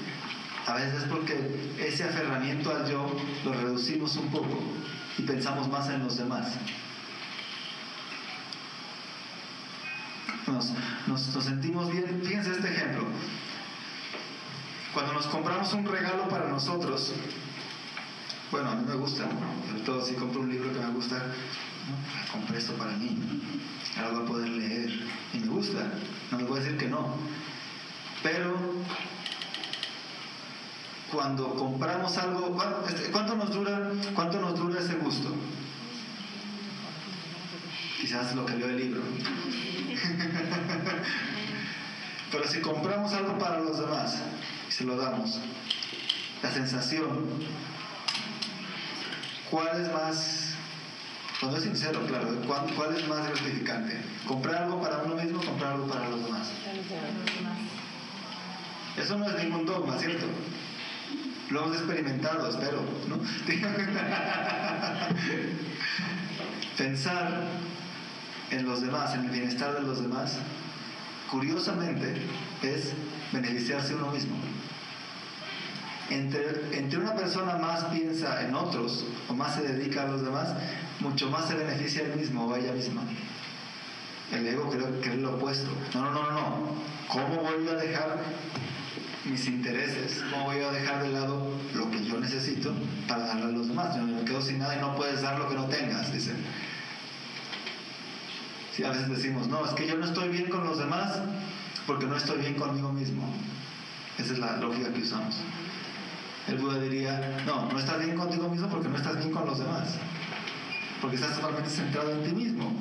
a veces es porque ese aferramiento al yo lo reducimos un poco y pensamos más en los demás. Nos sentimos bien. Fíjense este ejemplo. Cuando nos compramos un regalo para nosotros, bueno, a mí me gusta, sobre todo si compro un libro que me gusta, ¿no? Compré esto para mí, ahora voy a poder leer, y me gusta, no me voy a decir que no. Pero cuando compramos algo, ¿cuánto nos dura ese gusto? Quizás lo que leo el libro. Pero si compramos algo para los demás y se lo damos, la sensación, ¿cuál es más, cuando es sincero, claro, cuál es más gratificante? ¿Comprar algo para uno mismo o comprar algo para los demás? Eso no es ningún dogma, ¿cierto? Lo hemos experimentado, espero, ¿no? Pensar en los demás, en el bienestar de los demás, curiosamente, es beneficiarse uno mismo. Entre una persona más piensa en otros o más se dedica a los demás, mucho más se beneficia él mismo o ella misma. El ego creo que es lo opuesto. No. ¿Cómo voy a dejar mis intereses? ¿Cómo voy a dejar de lado lo que yo necesito para darle a los demás? Yo me quedo sin nada y no puedes dar lo que no tengas, dicen. Sí, a veces decimos, no, es que yo no estoy bien con los demás porque no estoy bien conmigo mismo. Esa es la lógica que usamos. El Buda diría, no estás bien contigo mismo porque no estás bien con los demás, porque estás totalmente centrado en ti mismo,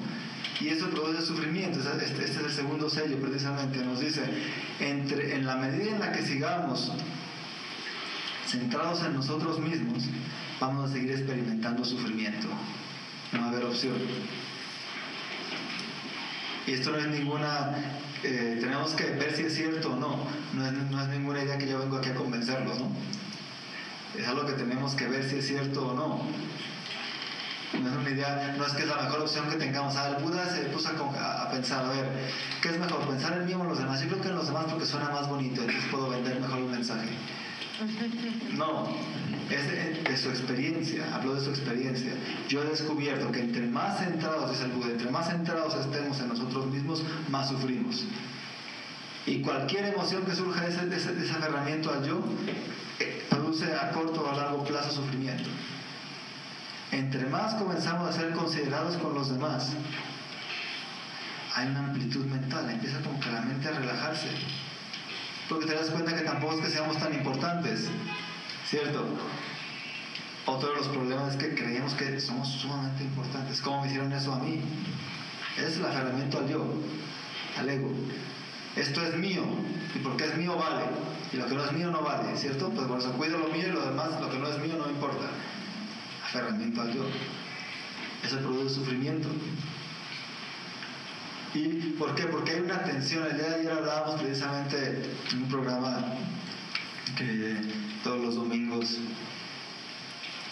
y eso produce sufrimiento. Este es el segundo sello, precisamente nos dice, en la medida en la que sigamos centrados en nosotros mismos, vamos a seguir experimentando sufrimiento, no va a haber opción. Y esto no es ninguna, tenemos que ver si es cierto o no es ninguna idea que yo vengo aquí a convencerlos, ¿no? Es algo que tenemos que ver si es cierto o no. No es una idea, no es que es la mejor opción que tengamos. El Buda se puso a pensar, a ver, ¿qué es mejor? ¿Pensar en mí o en los demás? Yo creo que en los demás porque suena más bonito, entonces puedo vender mejor un mensaje. No, es de su experiencia, habló de su experiencia. Yo he descubierto que entre más centrados, dice el Buda, entre más centrados estemos en nosotros mismos, más sufrimos. Y cualquier emoción que surja de ese aferramiento al yo, produce a corto o a largo plazo sufrimiento. Entre más comenzamos a ser considerados con los demás, hay una amplitud mental, empieza como que la mente a relajarse, porque te das cuenta que tampoco es que seamos tan importantes, ¿cierto? Otro de los problemas es que creíamos que somos sumamente importantes. ¿Cómo me hicieron eso a mí? Es el aferramiento al yo, al ego. Esto es mío, y porque es mío vale, y lo que no es mío no vale, ¿cierto? Pues por eso cuido lo mío y lo demás, lo que no es mío no me importa. Aferramiento al yo. Eso produce sufrimiento. ¿Y por qué? Porque hay una tensión. El día de ayer hablábamos precisamente en un programa que todos los domingos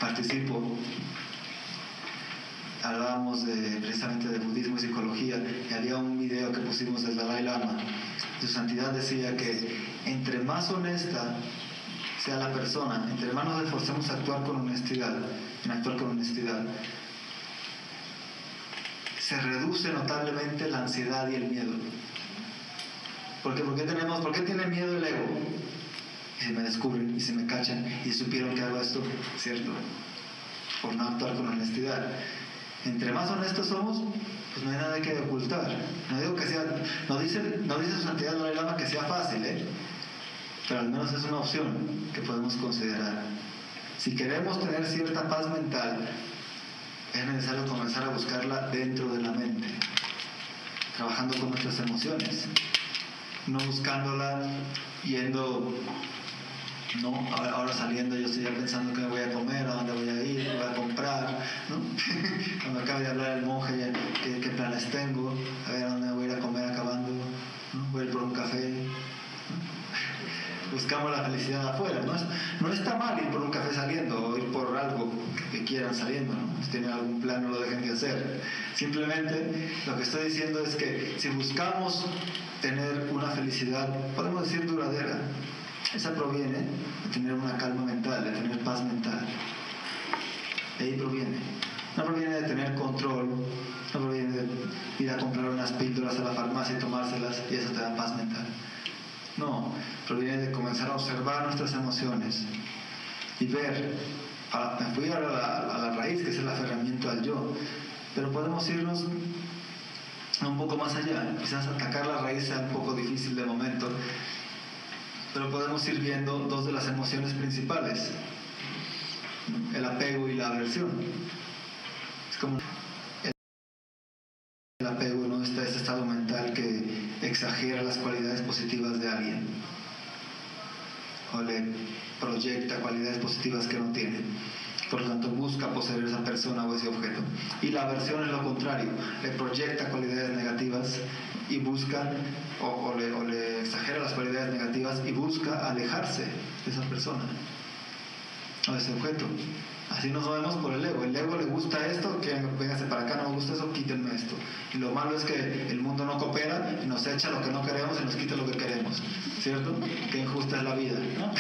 participo. Hablábamos precisamente de budismo y psicología, y había un video que pusimos del Dalai Lama. Su santidad decía que entre más honesta sea la persona, entre más nos esforcemos a actuar con honestidad, se reduce notablemente la ansiedad y el miedo. ¿Por qué tiene miedo el ego? Y si me descubren, y si me cachan, y supieron que hago esto, ¿cierto? Por no actuar con honestidad. Entre más honestos somos, pues no hay nada que ocultar. No digo que sea, no dice su santidad Dalai Lama que sea fácil, pero al menos es una opción que podemos considerar. Si queremos tener cierta paz mental, es necesario comenzar a buscarla dentro de la mente, trabajando con nuestras emociones, no buscándola yendo ¿no? Ahora saliendo yo estoy ya pensando qué me voy a comer, a dónde voy a ir, qué voy a comprar, ¿no? Cuando acabe de hablar el monje, ya, ¿qué planes tengo? A ver a dónde voy a ir a comer acabando, ¿no? Voy a ir por un café, ¿no? Buscamos la felicidad afuera, no está mal ir por un café saliendo o ir por algo que quieran saliendo, ¿no? Si tienen algún plan no lo dejen de hacer. Simplemente lo que estoy diciendo es que si buscamos tener una felicidad, podemos decir duradera, esa proviene de tener una calma mental, de tener paz mental. De ahí proviene. No proviene de tener control, no proviene de ir a comprar unas píldoras a la farmacia y tomárselas y eso te da paz mental. No, proviene de comenzar a observar nuestras emociones y ver. Me fui a la raíz, que es el aferramiento al yo, pero podemos irnos un poco más allá. Quizás atacar la raíz sea un poco difícil de momento, pero podemos ir viendo dos de las emociones principales: el apego y la aversión. Es como el apego, ¿no? Está este estado mental que exagera las cualidades positivas de alguien o le proyecta cualidades positivas que no tiene, por lo tanto busca poseer esa persona o ese objeto. Y la aversión es lo contrario, le proyecta cualidades negativas y busca o le exagera las cualidades negativas y busca alejarse de esa persona o de ese objeto. Así nos movemos por el ego. El ego le gusta esto, que véngase para acá, no me gusta eso, quítenme esto. Y lo malo es que el mundo no coopera y nos echa lo que no queremos y nos quita lo que queremos, ¿cierto? Qué injusta es la vida, ¿no?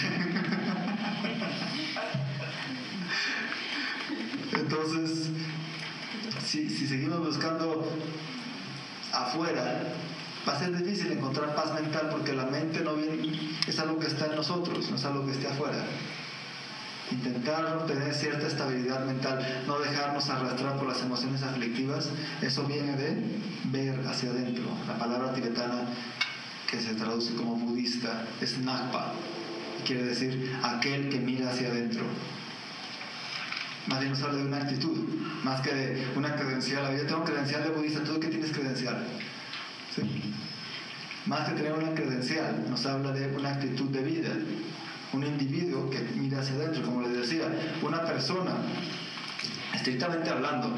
Entonces, si seguimos buscando afuera, va a ser difícil encontrar paz mental, porque la mente no viene, es algo que está en nosotros, no es algo que esté afuera. Intentar tener cierta estabilidad mental, no dejarnos arrastrar por las emociones aflictivas, eso viene de ver hacia adentro. La palabra tibetana, que se traduce como budista, es Nagpa, quiere decir aquel que mira hacia adentro. Más bien nos habla de una actitud, más que de una credencial. Yo tengo credencial de budista, ¿tú de qué tienes credencial? ¿Sí? Más que tener una credencial, nos habla de una actitud de vida. Un individuo que mira hacia adentro, como les decía, una persona, estrictamente hablando,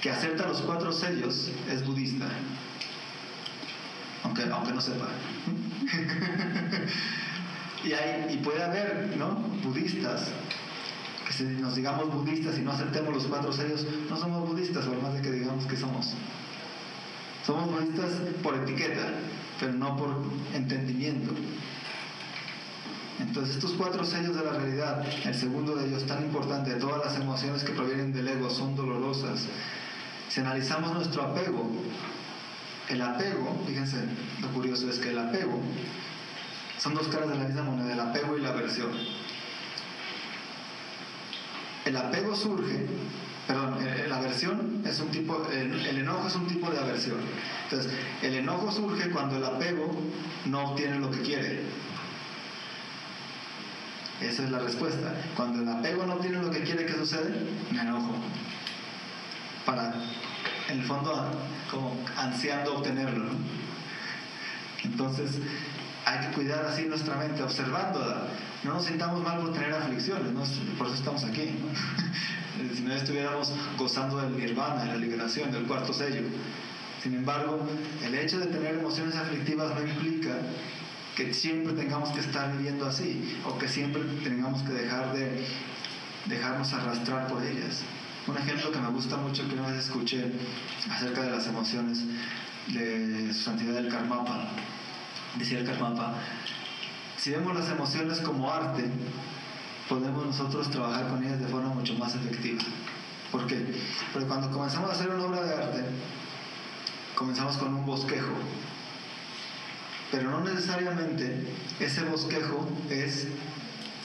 que acepta los 4 sellos es budista, aunque no sepa. y puede haber, ¿no?, budistas que si nos digamos budistas y no aceptemos los 4 sellos, no somos budistas, por más de que digamos que somos. Somos budistas por etiqueta, pero no por entendimiento. Entonces estos 4 sellos de la realidad, el segundo de ellos, tan importante, de todas las emociones que provienen del ego, son dolorosas. Si analizamos nuestro apego, el apego, fíjense, lo curioso es que el apego son 2 caras de la misma moneda, el apego y la aversión. El apego surge, la aversión es un tipo, el enojo es un tipo de aversión. Entonces, el enojo surge cuando el apego no obtiene lo que quiere. Esa es la respuesta. Cuando el apego no obtiene lo que quiere, ¿qué sucede? Me enojo. En el fondo, como ansiando obtenerlo, ¿no? Entonces, hay que cuidar así nuestra mente, observándola. No nos sintamos mal por tener aflicciones, ¿no? Por eso estamos aquí, ¿no? Si no estuviéramos gozando del nirvana, de la liberación, del 4º sello. Sin embargo, el hecho de tener emociones aflictivas no implica que siempre tengamos que estar viviendo así, o que siempre tengamos que dejarnos arrastrar por ellas. Un ejemplo que me gusta mucho, que una vez escuché acerca de las emociones, de su santidad el Karmapa. Decía el Karmapa: si vemos las emociones como arte, podemos nosotros trabajar con ellas de forma mucho más efectiva. ¿Por qué? Porque cuando comenzamos a hacer una obra de arte, comenzamos con un bosquejo, pero no necesariamente ese bosquejo es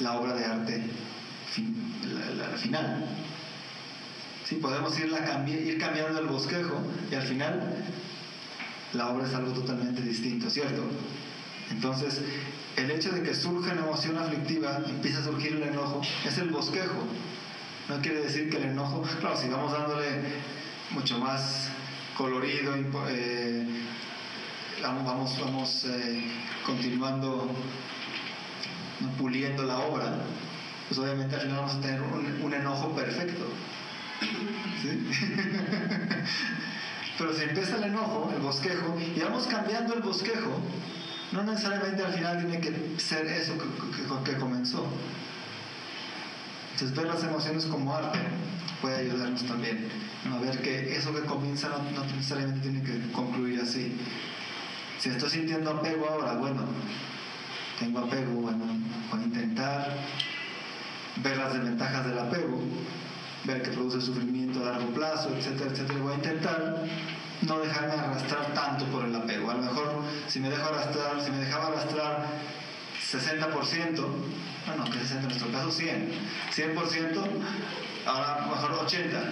la obra de arte la final. Sí, podemos ir cambiando el bosquejo y al final la obra es algo totalmente distinto, ¿cierto? Entonces, el hecho de que surja una emoción aflictiva, empieza a surgir el enojo, es el bosquejo. No quiere decir que el enojo, claro, si vamos dándole mucho más colorido, vamos continuando ¿no? Puliendo la obra, pues obviamente al final vamos a tener un enojo perfecto. ¿Sí? Pero si empieza el enojo, el bosquejo, y vamos cambiando el bosquejo, no necesariamente al final tiene que ser eso que comenzó. Entonces ver las emociones como arte puede ayudarnos también, ¿no? A ver que eso que comienza no necesariamente tiene que concluir así. Si estoy sintiendo apego ahora, bueno, tengo apego, bueno, voy a intentar ver las desventajas del apego, ver que produce sufrimiento a largo plazo, etcétera, etcétera. Voy a intentar no dejarme arrastrar tanto por el apego. A lo mejor si me dejaba arrastrar 60%, bueno, que 60 en nuestro caso 100%, ahora a lo mejor 80.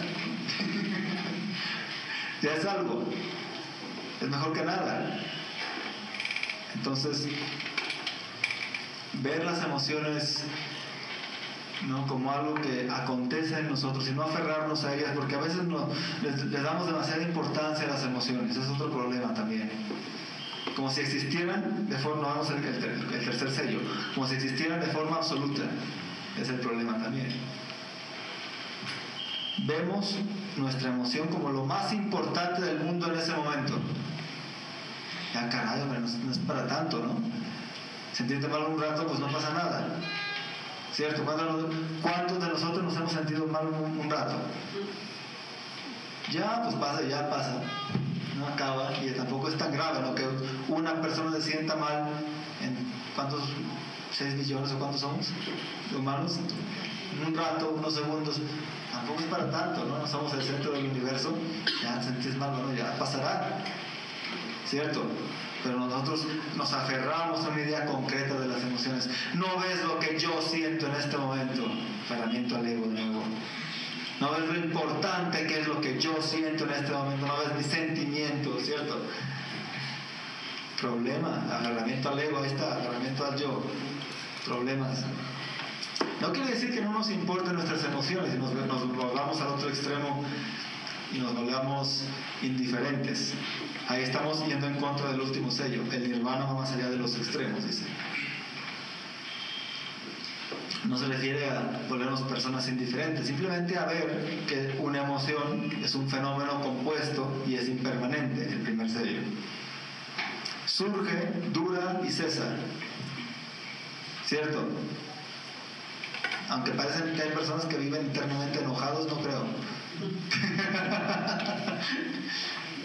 Ya es algo, es mejor que nada. Entonces, ver las emociones, ¿no?, como algo que acontece en nosotros y no aferrarnos a ellas, porque a veces les damos demasiada importancia a las emociones. Es otro problema también. Como si existieran de forma, vamos al el tercer sello, como si existieran de forma absoluta. Es el problema también. Vemos nuestra emoción como lo más importante del mundo en ese momento. Ya caray, hombre, no es para tanto, ¿no? Sentirte mal un rato, pues no pasa nada, ¿cierto? ¿Cuántos de nosotros nos hemos sentido mal un rato? Ya, pues pasa, no acaba, y tampoco es tan grave, ¿no? Que una persona se sienta mal en ¿cuántos? 6 millones o cuántos somos de humanos, un rato, unos segundos, tampoco es para tanto, ¿no? No somos el centro del universo. Ya te sentís mal, bueno, ya pasará, ¿cierto? Pero nosotros nos aferramos a una idea concreta de las emociones. No ves lo que yo siento en este momento. Aferramiento al ego de nuevo. No ves lo importante que es lo que yo siento en este momento. No ves mis sentimientos, ¿cierto? Problema, aferramiento al ego, ahí está, aferramiento al yo. Problemas. No quiere decir que no nos importen nuestras emociones y nos volvamos al otro extremo y nos volvamos indiferentes. Ahí estamos yendo en contra del último sello. El nirvana va más allá de los extremos, dice. No se refiere a volvernos personas indiferentes, simplemente a ver que una emoción es un fenómeno compuesto y es impermanente, el primer sello. Surge, dura y cesa, ¿cierto? Aunque parece que hay personas que viven eternamente enojados, no creo.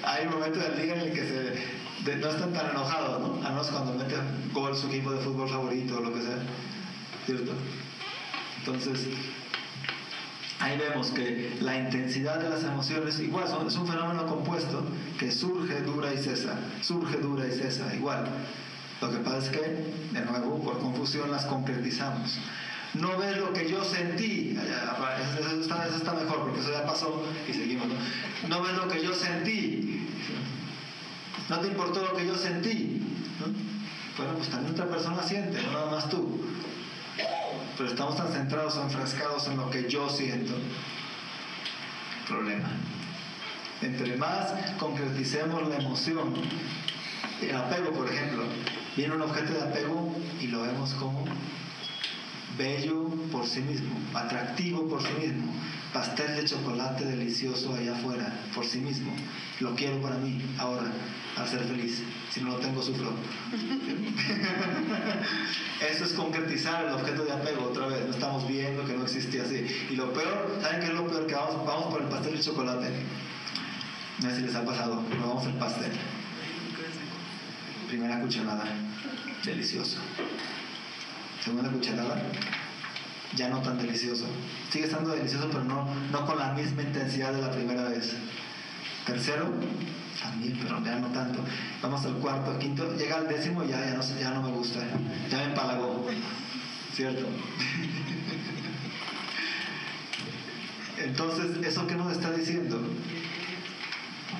Hay momentos del día en el que no están tan enojados, ¿no? A menos cuando mete gol su equipo de fútbol favorito o lo que sea, ¿cierto? Entonces, ahí vemos que la intensidad de las emociones igual es un fenómeno compuesto que surge, dura y cesa, igual. Lo que pasa es que, de nuevo, por confusión las concretizamos. No ves lo que yo sentí. Eso está mejor, porque eso ya pasó y seguimos, ¿no? No ves lo que yo sentí. No te importó lo que yo sentí, ¿no? Bueno, pues también otra persona siente, no nada más tú. Pero estamos tan centrados o enfrascados en lo que yo siento. Problema. Entre más concreticemos la emoción, el apego, por ejemplo, viene un objeto de apego y lo vemos como bello por sí mismo, atractivo por sí mismo, pastel de chocolate delicioso allá afuera por sí mismo, lo quiero para mí ahora, al ser feliz, si no lo tengo sufro. Eso es concretizar el objeto de apego otra vez. No estamos viendo que no existía así. Y lo peor, ¿saben qué es lo peor? Que vamos por el pastel de chocolate. No sé si les ha pasado, probamos el pastel, primera cucharada, delicioso. Segunda cucharada, ya no tan delicioso. Sigue estando delicioso, pero no con la misma intensidad de la primera vez. Tercero, también, pero ya no tanto. Vamos al cuarto, quinto, llega al décimo y ya no me gusta. Ya me empalagó, ¿cierto? Entonces, ¿eso qué nos está diciendo?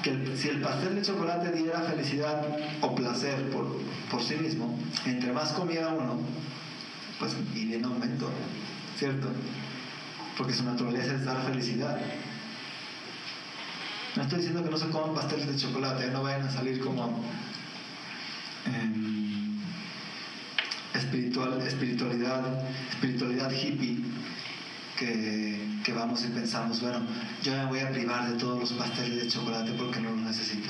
Que si el pastel de chocolate diera felicidad o placer por sí mismo, entre más comiera uno, pues iría en aumento, ¿cierto? Porque su naturaleza es dar felicidad. No estoy diciendo que no se coman pasteles de chocolate, no vayan a salir como espiritualidad hippie que vamos y pensamos, bueno, yo me voy a privar de todos los pasteles de chocolate porque no los necesito.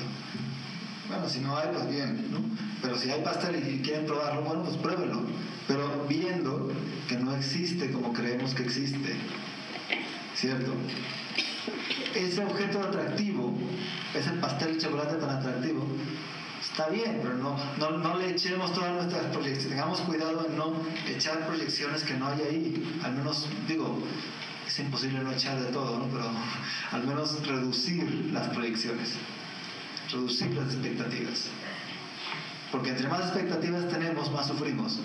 Bueno, si no hay, pues bien, ¿no? Pero si hay pastel y quieren probarlo, bueno, pues pruébenlo. Pero viendo que no existe como creemos que existe, ¿cierto? Ese objeto atractivo, ese pastel de chocolate tan atractivo, está bien, pero no le echemos todas nuestras proyecciones. Tengamos cuidado en no echar proyecciones que no hay ahí. Al menos, digo, es imposible no echar de todo, ¿no? Pero al menos reducir las proyecciones, reducir las expectativas. Porque entre más expectativas tenemos, más sufrimos.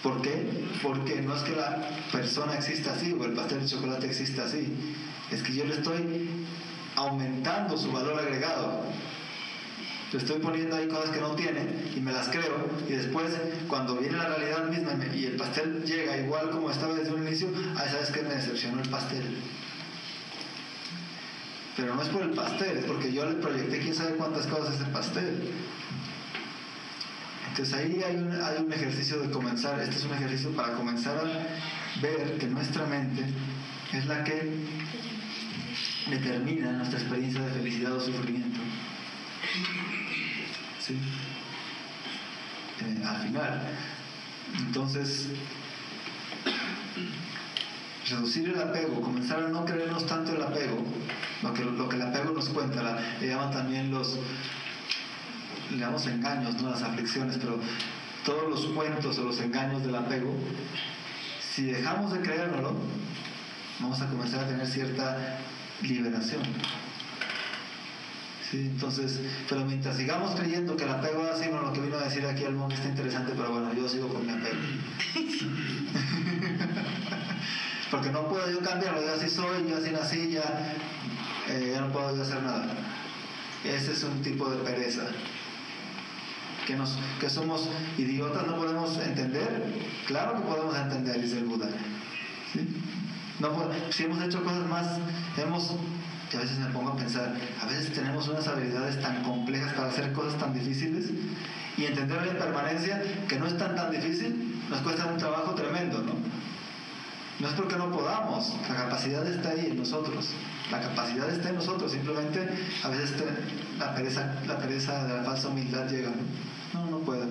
¿Por qué? Porque no es que la persona exista así o el pastel de chocolate exista así. Es que yo le estoy aumentando su valor agregado. Le estoy poniendo ahí cosas que no tiene y me las creo, y después cuando viene la realidad misma y el pastel llega igual como estaba desde un inicio, ¿sabes qué? Me decepcionó el pastel. Pero no es por el pastel, es porque yo le proyecté quién sabe cuántas cosas a ese pastel. Entonces ahí hay un ejercicio de comenzar. Este es un ejercicio para comenzar a ver que nuestra mente es la que determina nuestra experiencia de felicidad o sufrimiento. ¿Sí? Al final. Entonces, reducir el apego, comenzar a no creernos tanto el apego, lo que el apego nos cuenta, le llaman también le llamamos engaños, no las aflicciones, pero todos los cuentos o los engaños del apego, si dejamos de creérnoslo, vamos a comenzar a tener cierta liberación. Sí, entonces, pero mientras sigamos creyendo que el apego es así, bueno, lo que vino a decir aquí el monje está interesante, pero bueno, yo sigo con mi apego. Porque no puedo yo cambiarlo, yo así soy, yo así nací, ya no puedo yo hacer nada. Ese es un tipo de pereza. Que somos idiotas, no podemos entender. Claro que podemos entender, dice el Buda. ¿Sí? Si hemos hecho cosas más, que a veces me pongo a pensar, a veces tenemos unas habilidades tan complejas para hacer cosas tan difíciles, y entender la impermanencia, que no es tan difícil, nos cuesta un trabajo tremendo, ¿no? No es porque no podamos, la capacidad está ahí en nosotros, simplemente a veces la pereza de la falsa humildad llega, no puedo.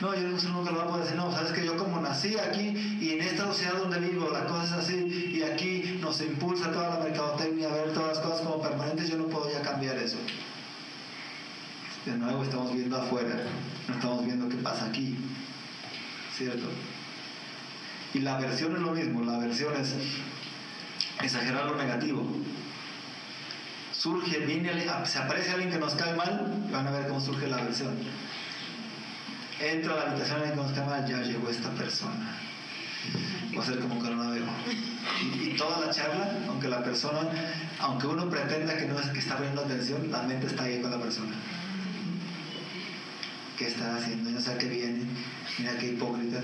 No, yo nunca lo voy a poder decir. No, sabes que yo como nací aquí y en esta sociedad donde vivo la cosa es así, y aquí nos impulsa toda la mercadotecnia a ver todas las cosas como permanentes, yo no puedo ya cambiar eso. De nuevo estamos viendo afuera, no estamos viendo qué pasa aquí, ¿cierto? Y la aversión es lo mismo. La aversión es exagerar lo negativo. Se aparece alguien que nos cae mal, y van a ver cómo surge la aversión. Entra a la habitación y nos cae mal, ya llegó esta persona, voy a hacer como que no la veo. Y toda la charla, aunque uno pretenda que no es que está poniendo atención, la mente está ahí con la persona. ¿Qué está haciendo? No sé a qué viene, mira qué hipócrita,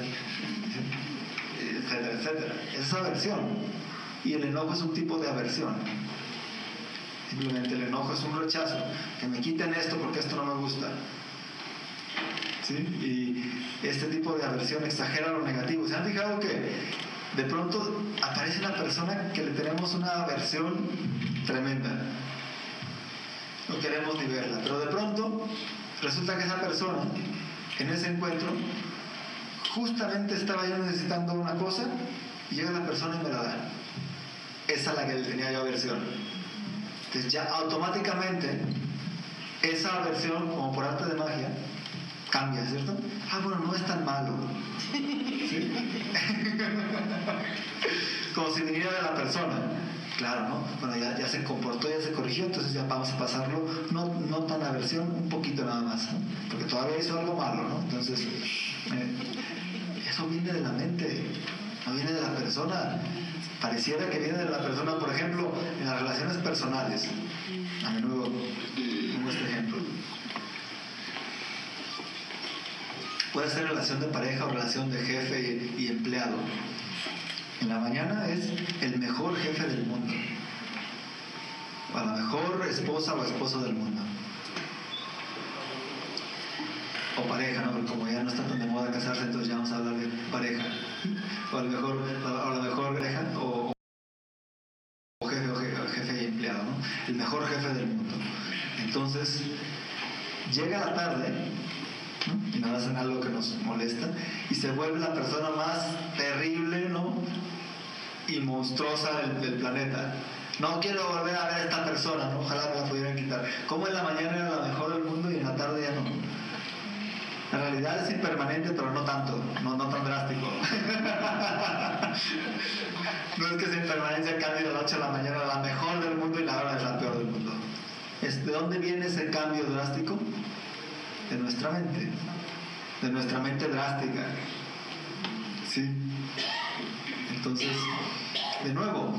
etcétera, etcétera. Esa es aversión. Y el enojo es un tipo de aversión. Simplemente el enojo es un rechazo, que me quiten esto porque esto no me gusta. ¿Sí? Y este tipo de aversión exagera lo negativo. ¿Se han fijado que de pronto aparece una persona que le tenemos una aversión tremenda? No queremos ni verla, pero de pronto resulta que esa persona, en ese encuentro, justamente estaba yo necesitando una cosa y llega la persona y me la da. Esa es la que le tenía yo aversión. Entonces ya automáticamente esa aversión, como por arte de magia, cambia, ¿cierto? Bueno, no es tan malo. ¿Sí? Como si viniera de la persona. Claro, ¿no? Bueno, ya se comportó, ya se corrigió, entonces ya vamos a pasarlo, no tan aversión, un poquito nada más, ¿no? Porque todavía hizo algo malo, ¿no? Entonces, eso viene de la mente, no viene de la persona. Pareciera que viene de la persona, por ejemplo, en las relaciones personales. A menudo pongo este ejemplo. Puede ser relación de pareja o relación de jefe y empleado. En la mañana es el mejor jefe del mundo, o la mejor esposa o esposo del mundo. O pareja, ¿no? Pero como ya no está tan de moda casarse, entonces ya vamos a hablar de pareja. O a lo mejor pareja o jefe y empleado, ¿no? El mejor jefe del mundo. Entonces, llega la tarde, ¿no? Y nos hacen algo que nos molesta y se vuelve la persona más terrible, ¿no? Y monstruosa del planeta. No quiero volver a ver a esta persona, ¿no? Ojalá me la pudieran quitar. Como en la mañana era la mejor del mundo y en la tarde ya no. La realidad es impermanente, pero no tanto, no tan drástico. No es que esa impermanencia cambie de la noche a la mañana, la mejor del mundo y la hora es la peor del mundo. ¿De dónde viene ese cambio drástico? De nuestra mente drástica. ¿Sí? Entonces, de nuevo,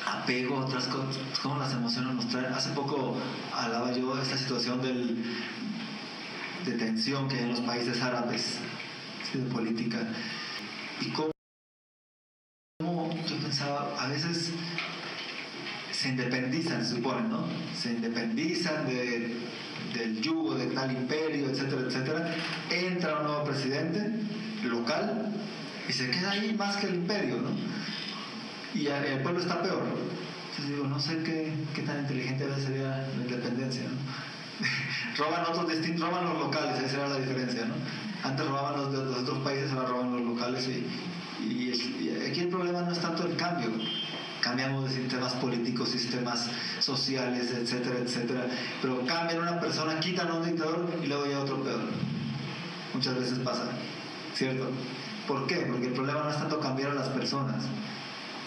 apego a otras cosas, cómo las emociones nos traen. Hace poco hablaba yo de esta situación de tensión que hay en los países árabes, ¿sí? De política, y cómo yo pensaba, a veces se independizan, se supone, ¿no? Se independizan del yugo de tal imperio, etcétera, etcétera. Entra un nuevo presidente local y se queda ahí más que el imperio, ¿no? Y el pueblo está peor. Entonces digo, no sé qué tan inteligente a veces sería la independencia, ¿no? Roban los locales, esa era la diferencia, ¿no? Antes robaban los de los otros países, ahora roban los locales y aquí el problema no es tanto el cambio. Cambiamos de sistemas políticos, sistemas sociales, etcétera, etcétera, pero cambian una persona, quitan a un dictador y luego ya otro peor. Muchas veces pasa, ¿cierto? ¿Por qué? Porque el problema no es tanto cambiar a las personas.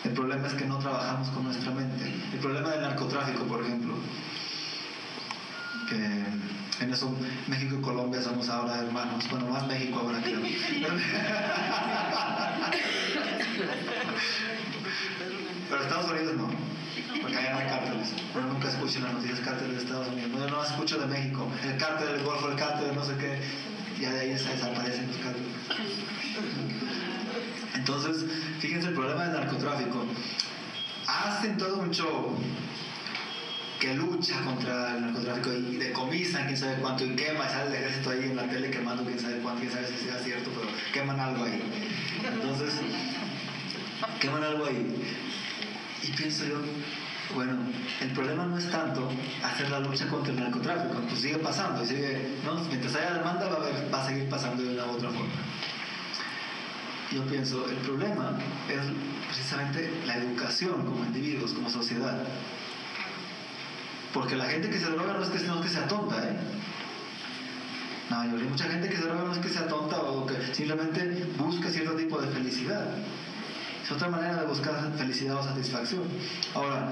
El problema es que no trabajamos con nuestra mente. El problema del narcotráfico, por ejemplo, que en eso México y Colombia somos ahora hermanos. Bueno, más México ahora creo. Pero Estados Unidos no, porque allá no hay cárteles. Pero nunca escucho las noticias cárteles de Estados Unidos. Yo no escucho de México. El cártel del Golfo, el cártel de no sé qué. Ya de ahí se desaparecen los cárteles. Entonces, fíjense el problema del narcotráfico. Hacen todo un show que lucha contra el narcotráfico y decomisan quién sabe cuánto y quema, sale el ejército ahí en la tele quemando quién sabe cuánto, quién sabe si sea cierto, pero queman algo ahí. Entonces, queman algo ahí. Y pienso yo, bueno, el problema no es tanto hacer la lucha contra el narcotráfico, pues sigue pasando, ¿no? Mientras haya demanda va a seguir pasando de una u otra forma. Yo pienso, el problema es precisamente la educación como individuos, como sociedad. Porque la gente que se droga no es que sea tonta, ¿eh? No, hay mucha gente que se droga no es que sea tonta o que simplemente busca cierto tipo de felicidad. Es otra manera de buscar felicidad o satisfacción. Ahora,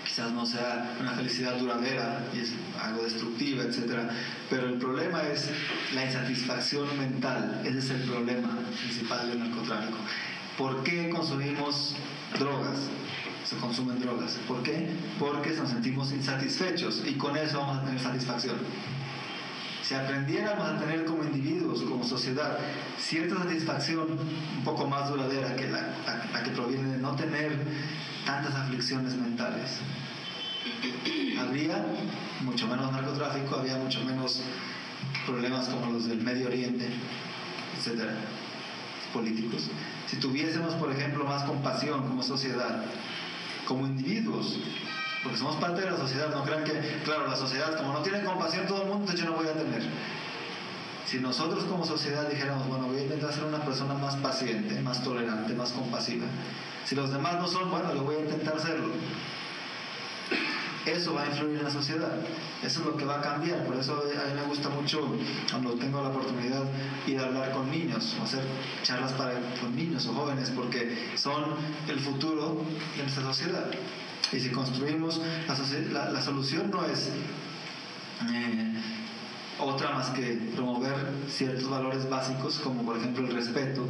quizás no sea una felicidad duradera y es algo destructiva, etc. Pero el problema es la insatisfacción mental. Ese es el problema principal del narcotráfico. ¿Por qué consumimos drogas? Se consumen drogas. ¿Por qué? Porque nos sentimos insatisfechos y con eso vamos a tener satisfacción. Si aprendiéramos a tener como individuos, como sociedad, cierta satisfacción un poco más duradera que la que proviene de no tener tantas aflicciones mentales, habría mucho menos narcotráfico, habría mucho menos problemas como los del Medio Oriente, etcétera, políticos. Si tuviésemos, por ejemplo, más compasión como sociedad, como individuos, porque somos parte de la sociedad, no crean que, claro, la sociedad, como no tiene compasión todo el mundo, entonces yo no voy a tener. Si nosotros como sociedad dijéramos, bueno, voy a intentar ser una persona más paciente, más tolerante, más compasiva. Si los demás no son, bueno, yo voy a intentar serlo. Eso va a influir en la sociedad. Eso es lo que va a cambiar. Por eso a mí me gusta mucho, cuando tengo la oportunidad, ir a hablar con niños, o hacer charlas con niños o jóvenes, porque son el futuro de nuestra sociedad. Y si construimos la solución no es otra más que promover ciertos valores básicos, como por ejemplo el respeto,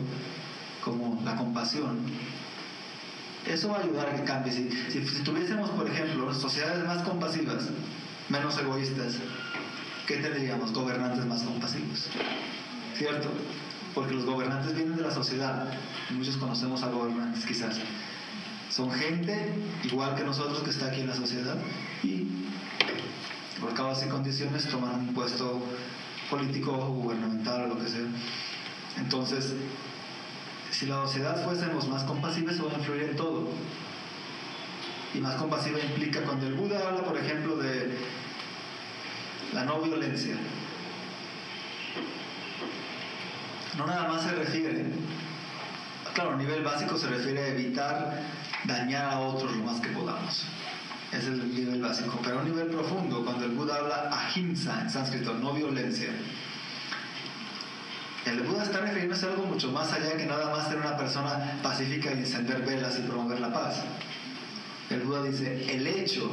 como la compasión. Eso va a ayudar a que cambie. Si tuviésemos, por ejemplo, sociedades más compasivas, menos egoístas, ¿qué tendríamos? Gobernantes más compasivos, ¿cierto? Porque los gobernantes vienen de la sociedad. Muchos conocemos a gobernantes quizás. Son gente igual que nosotros que está aquí en la sociedad y por causas y condiciones toman un puesto político o gubernamental o lo que sea. Entonces, si la sociedad fuésemos más compasivos, eso va a influir en todo. Y más compasiva implica, cuando el Buda habla, por ejemplo, de la no violencia, no nada más se refiere, claro, a nivel básico se refiere a evitar dañar a otros lo más que podamos. Ese es el nivel básico. Pero a un nivel profundo, cuando el Buda habla ahimsa en sánscrito, no violencia, el Buda está refiriéndose a algo mucho más allá que nada más ser una persona pacífica y encender velas y promover la paz. El Buda dice, el hecho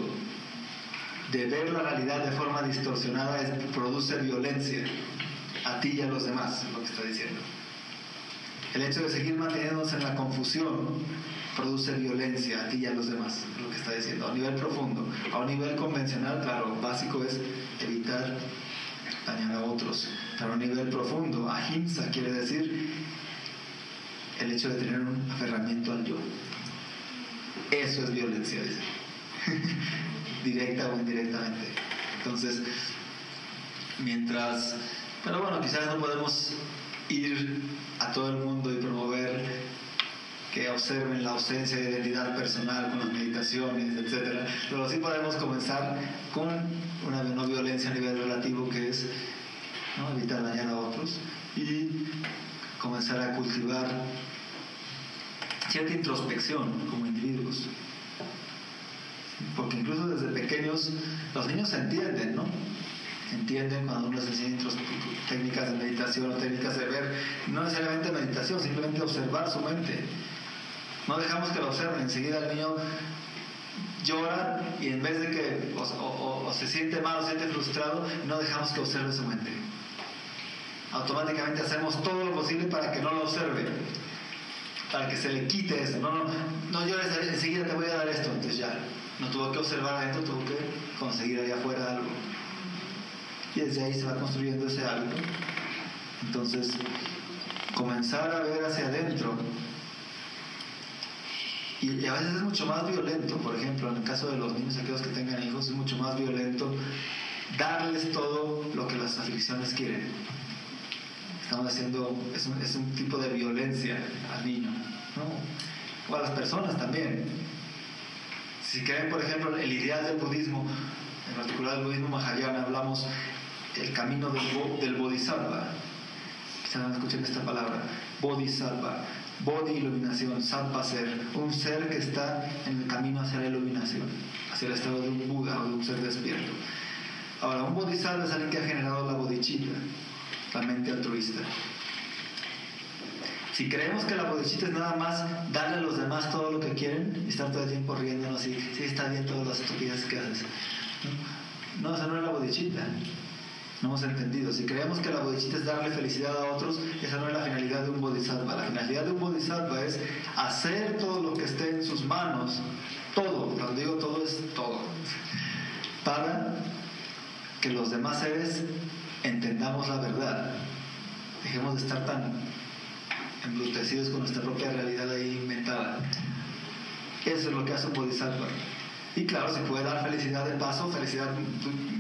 de ver la realidad de forma distorsionada produce violencia a ti y a los demás, es lo que está diciendo. El hecho de seguir manteniéndose en la confusión produce violencia a ti y a los demás, es lo que está diciendo, a un nivel profundo. A un nivel convencional, claro, básico es evitar dañar a otros, pero a un nivel profundo, ahimsa quiere decir el hecho de tener un aferramiento al yo. Eso es violencia, dice. Directa o indirectamente. Entonces, pero bueno, quizás no podemos ir a todo el mundo y promover que observen la ausencia de identidad personal con las meditaciones, etc. Pero sí podemos comenzar con una no violencia a nivel relativo, que es, ¿no?, evitar dañar a otros, y comenzar a cultivar cierta introspección como individuos. Porque incluso desde pequeños los niños entienden, ¿no? Entienden cuando uno les enseña técnicas de meditación o técnicas de ver, no necesariamente meditación, simplemente observar su mente. No dejamos que lo observen, enseguida el niño llora y en vez de que o se siente mal o se siente frustrado, no dejamos que observe su mente. Automáticamente hacemos todo lo posible para que no lo observe, para que se le quite eso. No llores, enseguida te voy a dar esto. Entonces ya, no tuvo que observar adentro, tuvo que conseguir allá afuera algo. Y desde ahí se va construyendo ese hábito. Entonces, comenzar a ver hacia adentro. Y a veces es mucho más violento, por ejemplo, en el caso de los niños, aquellos que tengan hijos, es mucho más violento darles todo lo que las aflicciones quieren. Estamos haciendo, es un tipo de violencia al niño, ¿no? O a las personas también. Si creen, por ejemplo, el ideal del budismo, en particular del budismo mahayana, hablamos el camino del bodhisattva. Quizás no escuchen esta palabra, bodhisattva. Bodhi, iluminación, sattva, ser, un ser que está en el camino hacia la iluminación, hacia el estado de un Buda o de un ser despierto. Ahora, un bodhisattva es alguien que ha generado la bodhicitta, la mente altruista. Si creemos que la bodhicitta es nada más darle a los demás todo lo que quieren y estar todo el tiempo riéndonos y sí, está bien todas las estupideces que haces, no, esa no es la bodhicitta. No hemos entendido. Si creemos que la bodhicitta es darle felicidad a otros, esa no es la finalidad de un bodhisattva. La finalidad de un bodhisattva es hacer todo lo que esté en sus manos, todo, cuando digo todo es todo, para que los demás seres entendamos la verdad. Dejemos de estar tan embrutecidos con nuestra propia realidad ahí inventada. Eso es lo que hace un bodhisattva. Y claro, si puede dar felicidad de paso, felicidad,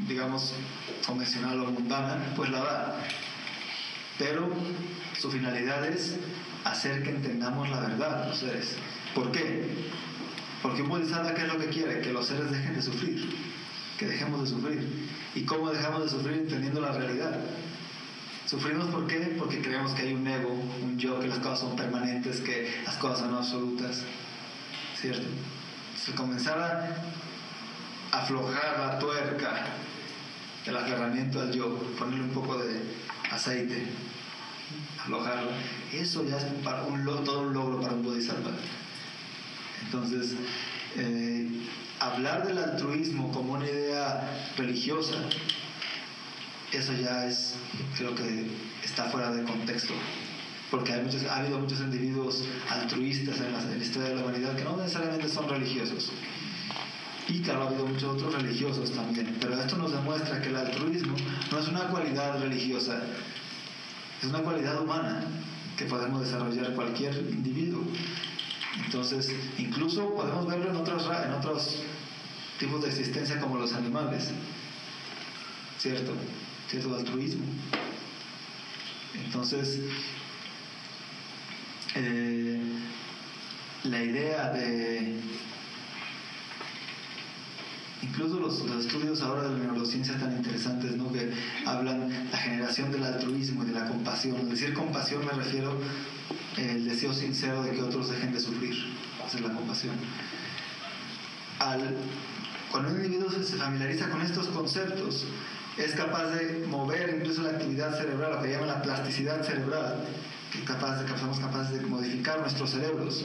digamos, convencional o mundana, pues la da. Pero su finalidad es hacer que entendamos la verdad, los seres. ¿Por qué? Porque un bodhisattva, ¿qué es lo que quiere? Que los seres dejen de sufrir, que dejemos de sufrir. ¿Y cómo dejamos de sufrir? Entendiendo la realidad. Sufrimos, ¿por qué? Porque creemos que hay un ego, un yo, que las cosas son permanentes, que las cosas son absolutas, ¿cierto? Si comenzara a aflojar la tuerca del aferramiento al yo, ponerle un poco de aceite, aflojarla, eso ya es todo un logro para un bodhisattva. Entonces, hablar del altruismo como una idea religiosa, eso ya es, creo que está fuera de contexto, porque ha habido muchos individuos altruistas en la historia de la humanidad que no necesariamente son religiosos. Y claro, ha habido muchos otros religiosos también, pero esto nos demuestra que el altruismo no es una cualidad religiosa, es una cualidad humana que podemos desarrollar cualquier individuo. Entonces, incluso podemos verlo en otros tipos de existencia como los animales, ¿cierto? Cierto altruismo. Entonces, la idea de... Incluso los estudios ahora de la neurociencia tan interesantes, ¿no?, que hablan la generación del altruismo y de la compasión. Al decir compasión me refiero el deseo sincero de que otros dejen de sufrir. Esa es la compasión. Cuando un individuo se familiariza con estos conceptos, es capaz de mover incluso la actividad cerebral, lo que llaman la plasticidad cerebral, que somos capaces de modificar nuestros cerebros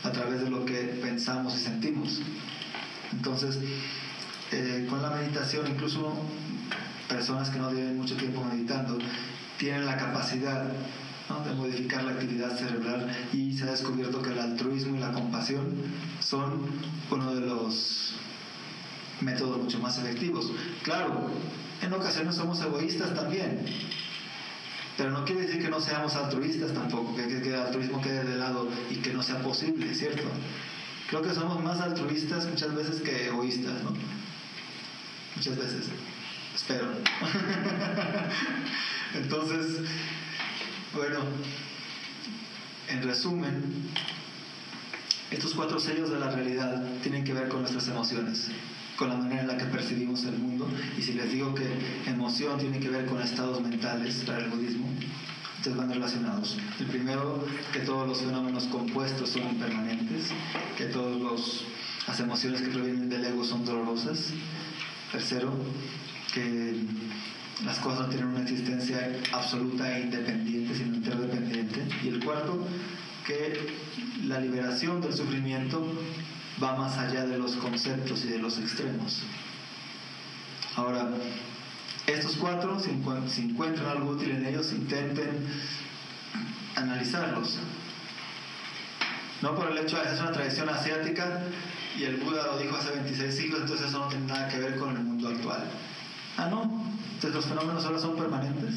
a través de lo que pensamos y sentimos. Entonces, con la meditación, incluso personas que no lleven mucho tiempo meditando tienen la capacidad, ¿no?, de modificar la actividad cerebral, y se ha descubierto que el altruismo y la compasión son uno de los métodos mucho más efectivos. Claro, en ocasiones somos egoístas también, pero no quiere decir que no seamos altruistas tampoco, que el altruismo quede de lado y que no sea posible, ¿cierto? Creo que somos más altruistas muchas veces que egoístas, ¿no? Muchas veces, espero. Entonces, bueno, en resumen, estos 4 sellos de la realidad tienen que ver con nuestras emociones, con la manera en la que percibimos el mundo. Y si les digo que emoción tiene que ver con estados mentales para el budismo, entonces van relacionados. El primero, que todos los fenómenos compuestos son impermanentes, que todas las emociones que provienen del ego son dolorosas. Tercero, que las cosas no tienen una existencia absoluta e independiente, sino interdependiente. Y el cuarto, que la liberación del sufrimiento va más allá de los conceptos y de los extremos. Ahora, estos 4, si encuentran algo útil en ellos, intenten analizarlos. No por el hecho de que es una tradición asiática y el Buda lo dijo hace 26 siglos, entonces eso no tiene nada que ver con el mundo actual. Ah, no. Entonces los fenómenos ahora son permanentes.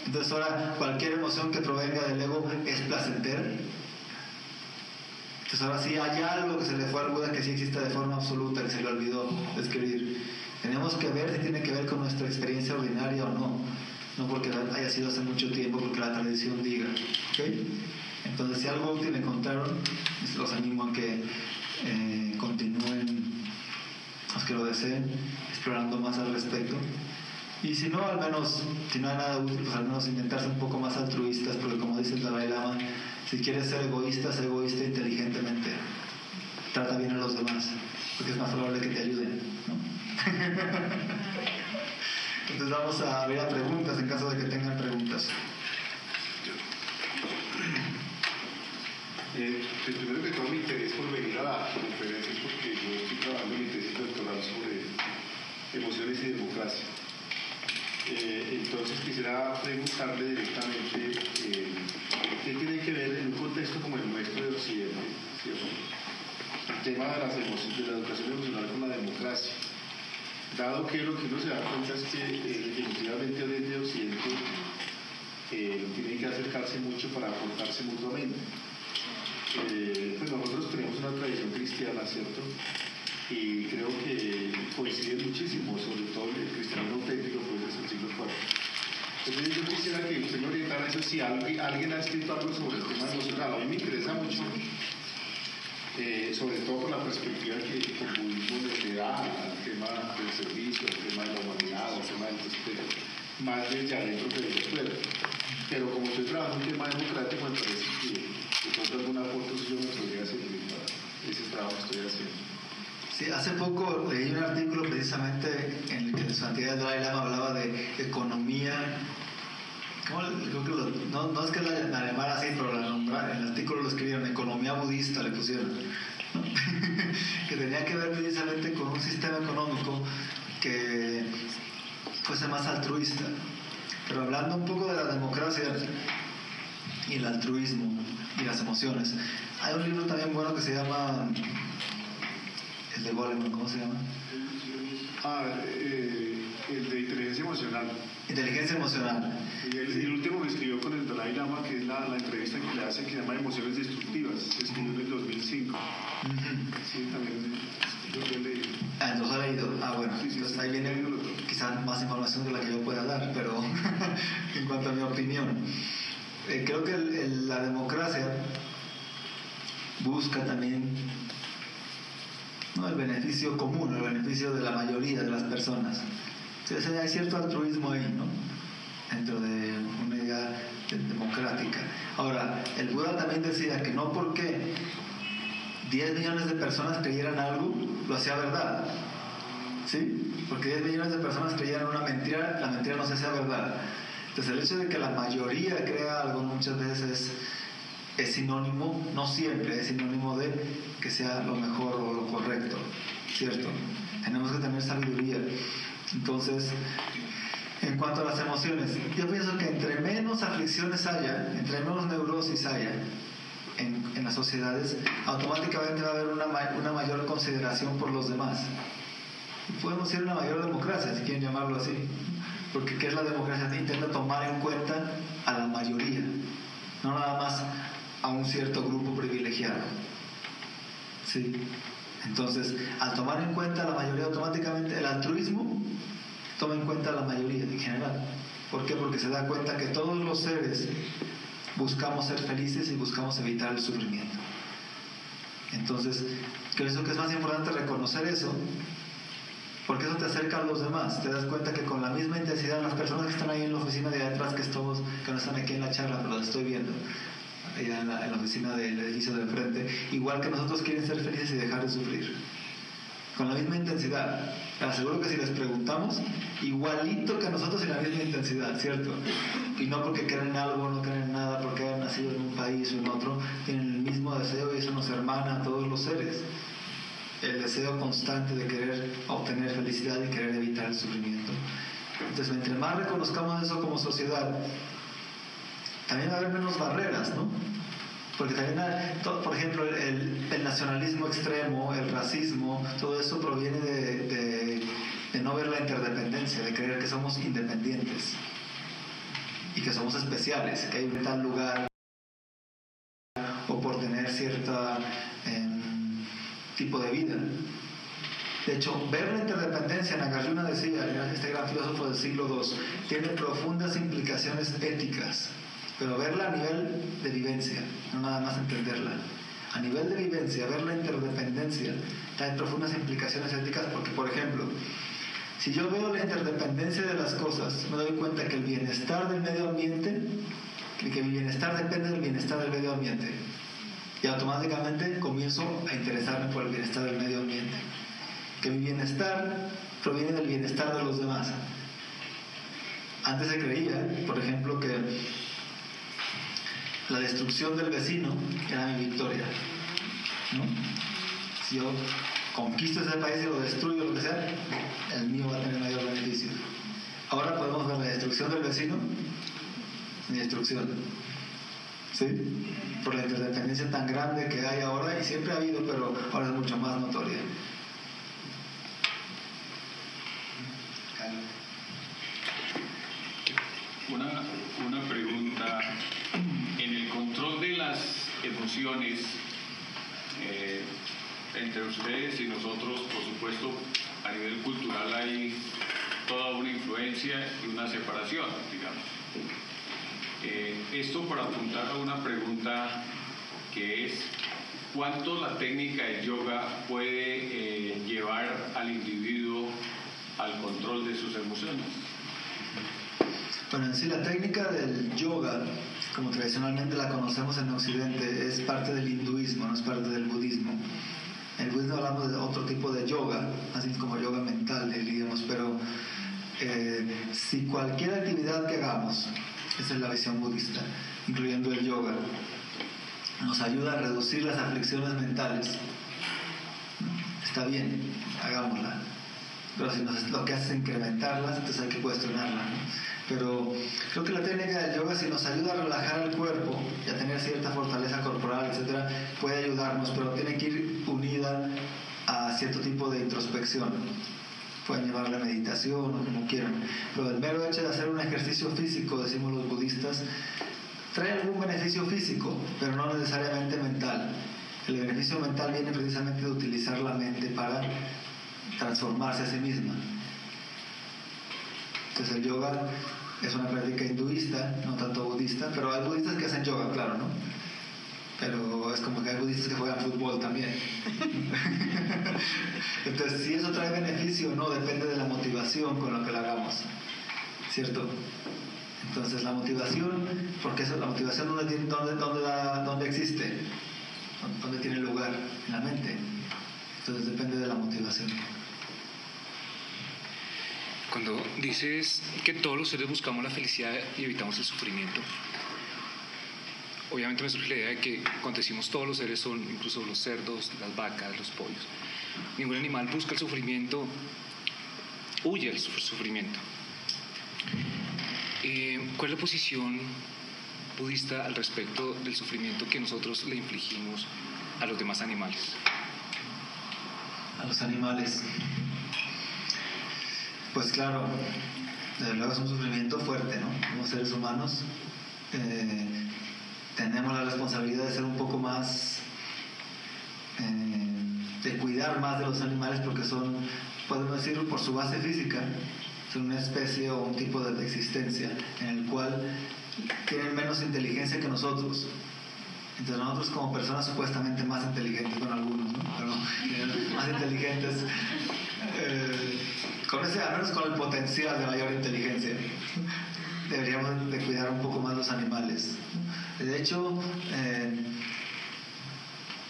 Entonces ahora cualquier emoción que provenga del ego es placentera. Entonces ahora sí hay algo que se le fue al Buda que sí existe de forma absoluta, que se le olvidó describir. Tenemos que ver si tiene que ver con nuestra experiencia ordinaria o no. No porque haya sido hace mucho tiempo, porque la tradición diga. ¿Okay? Entonces, si algo útil encontraron, los animo a que continúen, los que lo deseen, explorando más al respecto. Y si no, al menos, si no hay nada útil, pues al menos intentarse un poco más altruistas, porque como dice el Dalai Lama, si quieres ser egoísta, sé egoísta inteligentemente. Trata bien a los demás, porque es más probable que te ayuden, ¿no? Entonces vamos a abrir a preguntas en caso de que tengan preguntas. Primero que todo, mi interés por venir a la conferencia es porque yo estoy trabajando en mi tesis doctoral sobre emociones y democracia. Entonces quisiera preguntarle directamente qué tiene que ver en un contexto como el nuestro de Occidente, ¿cierto?, el tema de de la educación emocional con la democracia, dado que lo que uno se da cuenta es que definitivamente desde Occidente tienen que acercarse mucho para aportarse mutuamente. Pues nosotros tenemos una tradición cristiana, ¿cierto?, y creo que coincide muchísimo, sobre todo el cristianismo auténtico, pues desde el siglo IV. Entonces yo quisiera que usted me orientara eso, si alguien ha escrito algo sobre el tema emocional. A mí me interesa mucho, sobre todo por la perspectiva que el budismo le da al tema del servicio, al tema de la humanidad, al tema del respeto, más desde adentro que desde afuera. Pero como estoy trabajando en un tema democrático, me parece que de pronto alguna aportación me podría servir para ese trabajo que estoy haciendo. Sí, hace poco leí un artículo precisamente en el que Su Santidad Dalai Lama hablaba de economía. Creo que no es que la llamara así, pero la nombraron. En el artículo lo escribieron, economía budista le pusieron, ¿no? Que tenía que ver precisamente con un sistema económico que fuese más altruista. Pero hablando un poco de la democracia y el altruismo y las emociones, hay un libro también bueno que se llama el de Goleman, ¿cómo se llama? El de inteligencia emocional. Inteligencia emocional. Y el último que escribió con el Dalai Lama, que es la entrevista que le hace, que se llama Emociones Destructivas, se escribió en el 2005. Sí, también yo leí. Entonces ha leído. Bueno, sí, entonces ahí viene quizás más información de la que yo pueda dar, pero en cuanto a mi opinión. Creo que la democracia busca también, ¿no?, el beneficio común, el beneficio de la mayoría de las personas. Entonces hay cierto altruismo ahí, ¿no?, dentro de una idea democrática. Ahora, el Buda también decía que no porque 10 millones de personas creyeran algo, lo hacía verdad. ¿Sí? Porque 10 millones de personas creyeran una mentira, la mentira no se hacía verdad. Entonces el hecho de que la mayoría crea algo muchas veces es sinónimo, no siempre es sinónimo de que sea lo mejor o lo correcto, ¿cierto? Tenemos que tener sabiduría. Entonces, en cuanto a las emociones, yo pienso que entre menos aflicciones haya, entre menos neurosis haya en las sociedades, automáticamente va a haber una mayor consideración por los demás. Podemos decir una mayor democracia, si quieren llamarlo así. Porque ¿qué es la democracia? Intenta tomar en cuenta a la mayoría, no nada más a un cierto grupo privilegiado. ¿Sí? Entonces, al tomar en cuenta a la mayoría, automáticamente el altruismo toma en cuenta a la mayoría en general. ¿Por qué? Porque se da cuenta que todos los seres buscamos ser felices y buscamos evitar el sufrimiento. Entonces, creo que es más importante reconocer eso, porque eso te acerca a los demás. Te das cuenta que con la misma intensidad las personas que están ahí en la oficina de atrás, que no están aquí en la charla, pero las estoy viendo allá en la oficina del edificio de enfrente, igual que nosotros, quieren ser felices y dejar de sufrir, con la misma intensidad. Te aseguro que si les preguntamos, igualito que nosotros, en la misma intensidad, ¿cierto? Y no porque creen en algo, no creen en nada, porque hayan nacido en un país o en otro, tienen el mismo deseo, y eso nos hermana a todos los seres. El deseo constante de querer obtener felicidad y querer evitar el sufrimiento. Entonces, mientras más reconozcamos eso como sociedad, también va a haber menos barreras, ¿no? Porque también, por ejemplo, el nacionalismo extremo, el racismo, todo eso proviene de no ver la interdependencia, de creer que somos independientes y que somos especiales, que hay un tal lugar o por tener cierta tipo de vida. De hecho, ver la interdependencia, Nagarjuna decía, este gran filósofo del siglo II, tiene profundas implicaciones éticas, pero verla a nivel de vivencia, no nada más entenderla. A nivel de vivencia, ver la interdependencia trae profundas implicaciones éticas, porque, por ejemplo, si yo veo la interdependencia de las cosas, me doy cuenta que el bienestar del medio ambiente, que mi bienestar depende del bienestar del medio ambiente, y automáticamente comienzo a interesarme por el bienestar del medio ambiente. Que mi bienestar proviene del bienestar de los demás. Antes se creía, por ejemplo, que la destrucción del vecino era mi victoria, ¿no? Si yo conquisto ese país y lo destruyo, lo que sea, el mío va a tener mayor beneficio. Ahora podemos ver la destrucción del vecino, mi destrucción, ¿sí? Por la interdependencia tan grande que hay ahora, y siempre ha habido, pero ahora es mucho más notoria. Una pregunta. En el control de las emociones, entre ustedes y nosotros, por supuesto, a nivel cultural hay toda una influencia y una separación, digamos. Esto para apuntar a una pregunta que es: ¿cuánto la técnica del yoga puede llevar al individuo al control de sus emociones? Bueno, en sí la técnica del yoga, como tradicionalmente la conocemos en Occidente, es parte del hinduismo, no es parte del budismo. En el budismo hablamos de otro tipo de yoga, así como yoga mental, diríamos, pero si cualquier actividad que hagamos, esa es la visión budista, incluyendo el yoga, nos ayuda a reducir las aflicciones mentales, está bien, hagámosla. Pero si lo que hace es incrementarlas, entonces hay que cuestionarla, ¿no? Pero creo que la técnica del yoga, si nos ayuda a relajar el cuerpo y a tener cierta fortaleza corporal, etcétera, puede ayudarnos, pero tiene que ir unida a cierto tipo de introspección. Pueden llevarla a meditación o como quieran, pero el mero hecho de hacer un ejercicio físico, decimos los budistas, trae algún beneficio físico, pero no necesariamente mental. El beneficio mental viene precisamente de utilizar la mente para transformarse a sí misma. Entonces el yoga es una práctica hinduista pero hay budistas que hacen yoga, claro, ¿no? Pero es como que hay budistas que juegan fútbol también. Entonces, si eso trae beneficio o no, depende de la motivación con la que lo hagamos, ¿cierto? Entonces, la motivación, porque eso, la motivación, ¿dónde existe? ¿Dónde tiene lugar? En la mente. Entonces, depende de la motivación. Cuando dices que todos los seres buscamos la felicidad y evitamos el sufrimiento, obviamente me surge la idea de que cuando decimos todos los seres son incluso los cerdos, las vacas, los pollos. Ningún animal busca el sufrimiento, huye del sufrimiento. ¿Cuál es la posición budista al respecto del sufrimiento que nosotros le infligimos a los demás animales? A los animales. Pues claro, desde luego es un sufrimiento fuerte, ¿no? Como seres humanos tenemos la responsabilidad de ser un poco más, de cuidar más de los animales porque son, podemos decirlo, por su base física, son una especie o un tipo de existencia en el cual tienen menos inteligencia que nosotros. Entonces nosotros como personas supuestamente más inteligentes con algunos, ¿no? Pero más inteligentes, al menos con el potencial de mayor inteligencia, deberíamos de cuidar un poco más los animales. De hecho,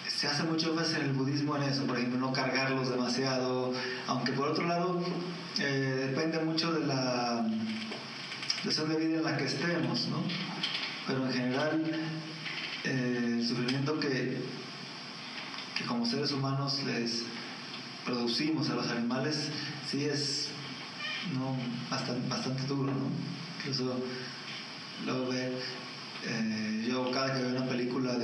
se hace mucho énfasis en el budismo en eso, por ejemplo, no cargarlos demasiado, aunque por otro lado depende mucho de la situación de vida en la que estemos, ¿no? Pero en general el sufrimiento que como seres humanos les producimos a los animales sí es, ¿no?, bastante duro, ¿no? Incluso luego yo cada que veo una película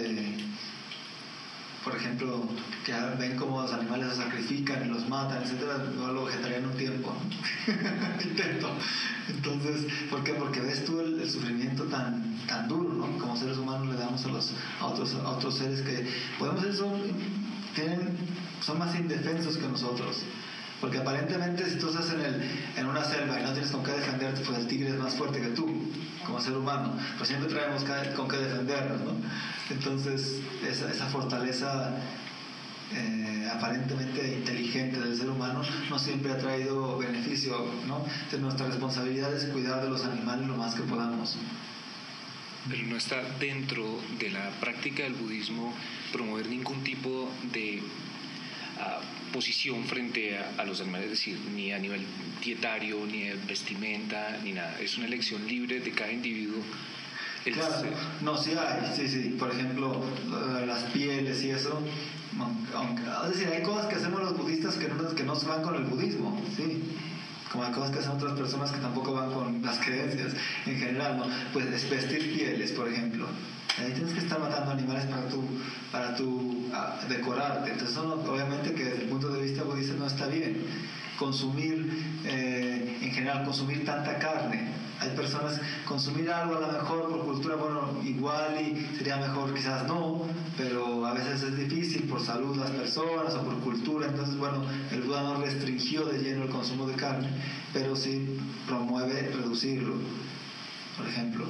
por ejemplo, que ven cómo los animales se sacrifican y los matan, etcétera, yo lo vegetaría en un tiempo, ¿no? Intento. Entonces, ¿por qué? Porque ves tú el sufrimiento tan duro, ¿no? Como seres humanos le damos a otros seres que podemos ser, son más indefensos que nosotros. Porque aparentemente si tú estás en una selva y no tienes con qué defenderte, pues el tigre es más fuerte que tú, como ser humano. Pues siempre traemos con qué defendernos, ¿no? Entonces, esa fortaleza aparentemente inteligente del ser humano no siempre ha traído beneficio, ¿no? Entonces, nuestra responsabilidad es cuidar de los animales lo más que podamos. Pero no está dentro de la práctica del budismo promover ningún tipo de posición frente a los animales, es decir, ni a nivel dietario, ni de vestimenta, ni nada. Es una elección libre de cada individuo. Claro, no, sí hay, sí. Por ejemplo, las pieles y eso. Es decir, hay cosas que hacemos los budistas que no se van con el budismo, sí. Como hay cosas que hacen otras personas que tampoco van con las creencias en general, ¿no? Pues es vestir pieles, por ejemplo. Ahí tienes que estar matando animales para decorarte. Entonces, eso obviamente que desde el punto de vista budista no está bien. Consumir, en general, consumir tanta carne. Hay personas, consumir algo a lo mejor por cultura, bueno, igual y sería mejor, quizás no, pero a veces es difícil por salud las personas o por cultura. Entonces, bueno, el Buda no restringió de lleno el consumo de carne, pero sí promueve reducirlo, por ejemplo.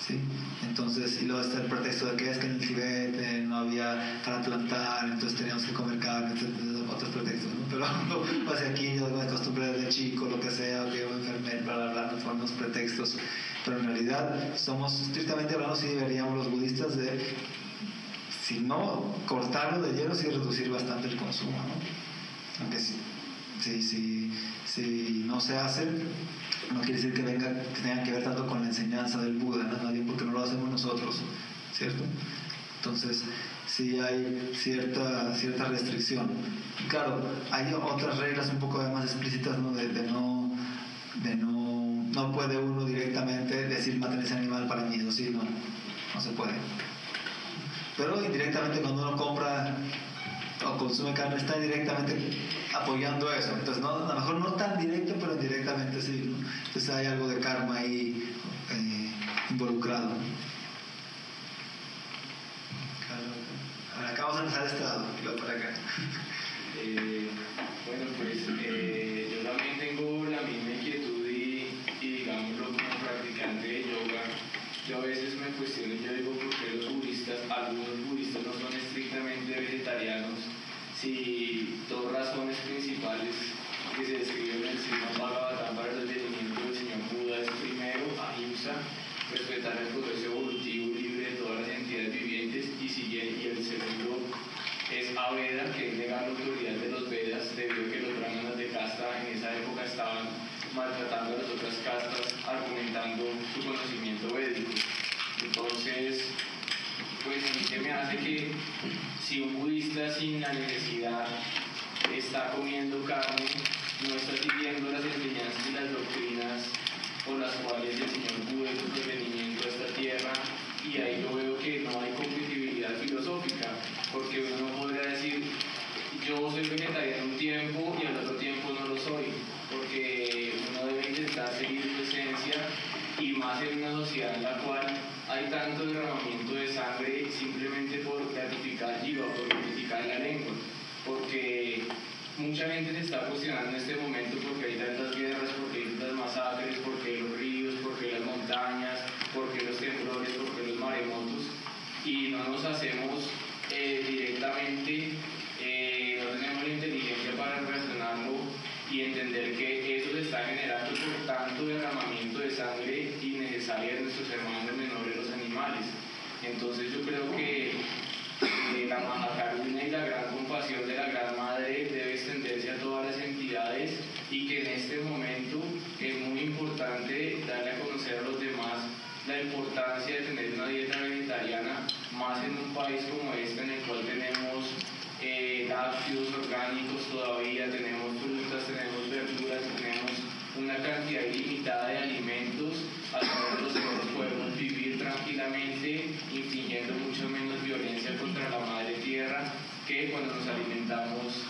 ¿Sí? Entonces, y luego está el pretexto de que es que en el Tibet no había para plantar, entonces teníamos que comer carne, otros pretextos, ¿no? Pero pues aquí yo me acostumbré desde chico, lo que sea, que yo me enfermé, bla, no fueron los pretextos. Pero en realidad, somos estrictamente hablando, sí deberíamos los budistas de, si no cortarlo de lleno, sí reducir bastante el consumo, ¿no? Aunque si no se hace, no quiere decir que tenga que ver tanto con la enseñanza del Buda, ¿no? Nadie, porque no lo hacemos nosotros, ¿cierto? Entonces, sí hay cierta restricción. Y claro, hay otras reglas un poco más explícitas, ¿no? No puede uno directamente decir maten ese animal para mí, eso sí, no se puede. Pero indirectamente cuando uno compra o consume carne está directamente apoyando eso. Entonces, a lo mejor no tan directo, pero indirectamente sí, ¿no? Entonces hay algo de karma ahí involucrado. Ahora acá vamos a empezar de este lado y luego para acá. Bueno, pues yo también tengo la misma inquietud y digámoslo, como practicante de yoga, yo a veces me algunos budistas no son estrictamente vegetarianos, si dos razones principales que se describen en el Srimad Bhagavatam para el advenimiento del señor Buda es primero ahimsa, respetar el proceso evolutivo libre de todas las entidades vivientes, y el segundo es Aveda, que es negar la autoridad de los Vedas, debido a que los brahmanas de casta en esa época estaban maltratando a las otras castas, argumentando su conocimiento védico. Entonces, pues a mí se me hace que si un budista sin la necesidad está comiendo carne, no está siguiendo las enseñanzas y las doctrinas por las cuales el señor Buda hizo su venimiento a esta tierra, y ahí yo veo que no hay compatibilidad filosófica, porque uno no podría decir yo soy vegetariano un tiempo y al otro tiempo no lo soy, porque uno debe intentar seguir su esencia, y más en una sociedad en la cual hay tanto derramamiento de sangre simplemente por gratificar Jiva, por gratificar la lengua, porque mucha gente se está cuestionando en este momento porque hay tantas guerras, porque hay tantas masacres, porque los ríos, porque las montañas, porque los temblores, porque los maremotos, y no nos hacemos directamente, no tenemos la inteligencia para razonarlo y entender que eso se está generando por tanto derramamiento de sangre innecesaria de nuestros hermanos menores, los animales. Entonces yo creo que la Mahakaruna y la gran compasión de la Gran Madre debe extenderse a todas las entidades, y que en este momento es muy importante darle a conocer a los demás la importancia de tener una dieta vegetariana, más en un país como este en el cual tenemos lácteos orgánicos todavía, tenemos frutas, tenemos verduras, tenemos una cantidad ilimitada de alimentos a los cuales nosotros podemos vivir tranquilamente, infligiendo mucho menos violencia contra la madre tierra que cuando nos alimentamos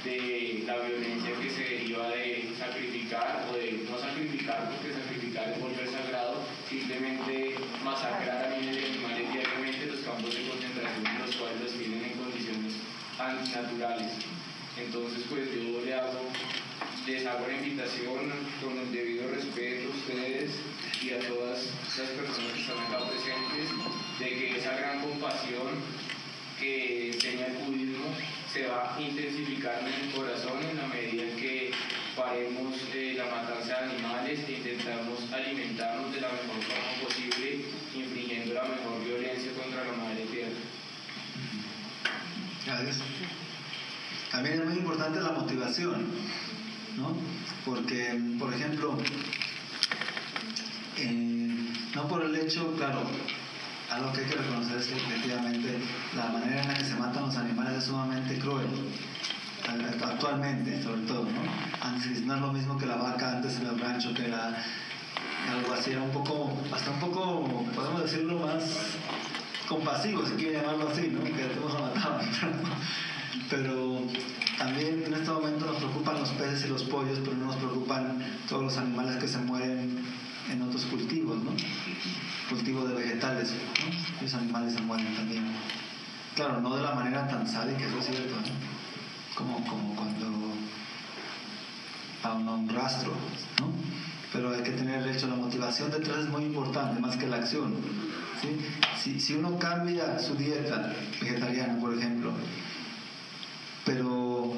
de la violencia que se deriva de sacrificar, o de no sacrificar, porque sacrificar es volver sagrado, simplemente masacrar a miles de animales diariamente en los campos de concentración, en los cuales los tienen en condiciones antinaturales. Entonces pues yo les hago la invitación con el debido respeto a ustedes y a todas las personas que están acá presentes, de que esa gran compasión que enseña el budismo se va a intensificar en el corazón en la medida en que paremos la matanza de animales e intentamos alimentarnos de la mejor forma posible, infligiendo la mejor violencia contra la madre tierra. Gracias. También es muy importante la motivación, ¿no? Porque, por ejemplo, no por el hecho, claro, algo que hay que reconocer es que efectivamente la manera en la que se matan los animales es sumamente cruel, actualmente sobre todo, ¿no? Antes no es lo mismo que la vaca antes en el rancho, que era algo así, era hasta un poco, podemos decirlo, más compasivo, si quieren llamarlo así, ¿no? Que todos lo mataban, pero también en este momento nos preocupan los peces y los pollos, pero no nos preocupan todos los animales que se mueren en otros cultivos, ¿no? Cultivo de vegetales, ¿no? Los animales se mueren también. Claro, no de la manera tan sádica, eso es cierto, ¿no? Como cuando a un rastro, ¿no? Pero hay que tener hecho, la motivación detrás es muy importante, más que la acción, ¿sí? Si uno cambia su dieta vegetariana, por ejemplo, pero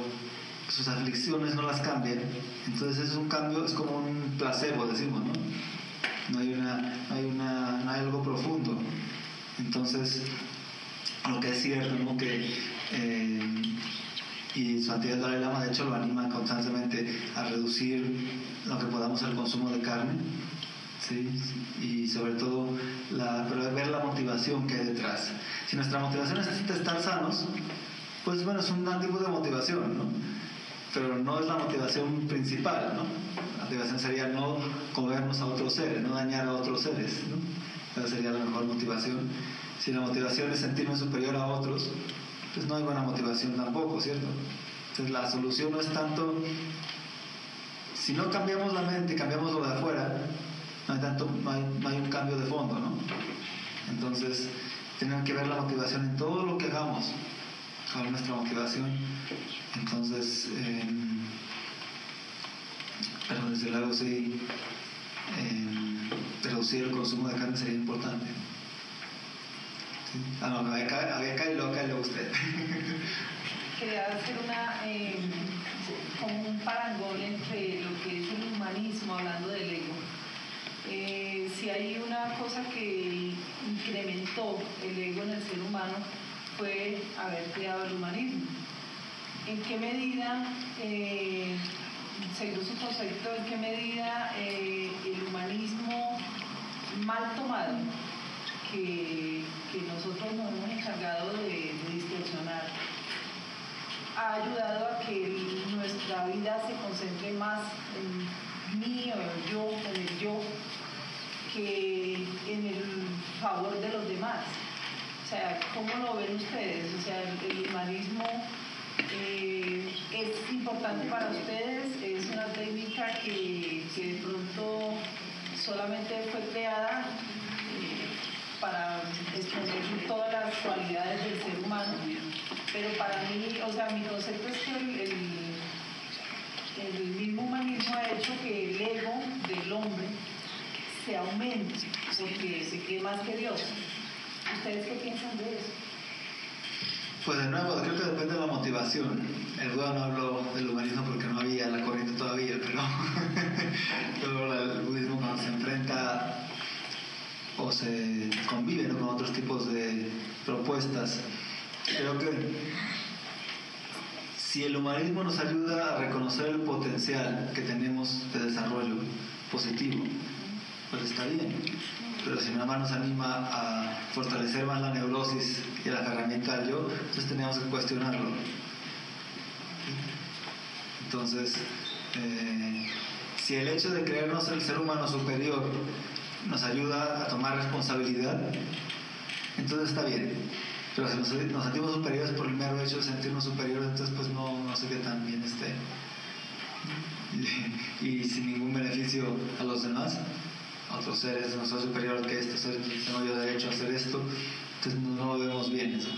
sus aflicciones no las cambian, entonces es un cambio, es como un placebo, decimos, ¿no? No hay algo profundo. Entonces, lo que es cierto, ¿no? Que y su Santidad Dalai Lama de hecho lo anima constantemente a reducir lo que podamos el consumo de carne, ¿sí? Y sobre todo ver la motivación que hay detrás. Si nuestra motivación es estar sanos, pues bueno, es un tipo de motivación, ¿no? Pero no es la motivación principal, ¿no? La motivación sería no comernos a otros seres, no dañar a otros seres, ¿no? Esa sería la mejor motivación. Si la motivación es sentirme superior a otros, pues no hay buena motivación tampoco, ¿cierto? Entonces la solución no es tanto, si no cambiamos la mente, cambiamos lo de afuera, no hay un cambio de fondo, ¿no? Entonces tienen que ver la motivación en todo lo que hagamos, cuál es nuestra motivación. Entonces pero desde luego sí, reducir el consumo de carne sería importante. Sí. Ah, no, acá y luego usted. Quería hacer como un parangón entre lo que es el humanismo, hablando del ego. Si hay una cosa que incrementó el ego en el ser humano fue haber creado el humanismo. ¿En qué medida, según su concepto, en qué medida el humanismo mal tomado, que nosotros nos hemos encargado de distorsionar, ha ayudado a que nuestra vida se concentre más en mí o en el yo, que en el favor de los demás? O sea, ¿cómo lo ven ustedes? O sea, el humanismo es importante para ustedes, es una técnica que de pronto solamente fue creada para exponer todas las cualidades del ser humano, pero para mí, o sea, mi concepto es que el mismo humanismo ha hecho que el ego del hombre se aumente, porque se cree más que Dios. ¿Ustedes qué piensan de eso? Pues de nuevo, creo que depende de la motivación. El Buda no habló del humanismo porque no había la corriente todavía, pero el budismo cuando se enfrenta o se convive, ¿no?, con otros tipos de propuestas, creo que si el humanismo nos ayuda a reconocer el potencial que tenemos de desarrollo positivo, pues está bien. Pero si nada más nos anima a fortalecer más la neurosis y la herramienta del yo, entonces tenemos que cuestionarlo. Entonces, si el hecho de creernos el ser humano superior nos ayuda a tomar responsabilidad, entonces está bien. Pero si nos sentimos superiores por el mero hecho de sentirnos superiores, entonces pues no sé qué tan bien esté. Y sin ningún beneficio a los demás, a otros seres, no soy superior que estos seres, tengo yo derecho a hacer esto, entonces no lo vemos bien eso.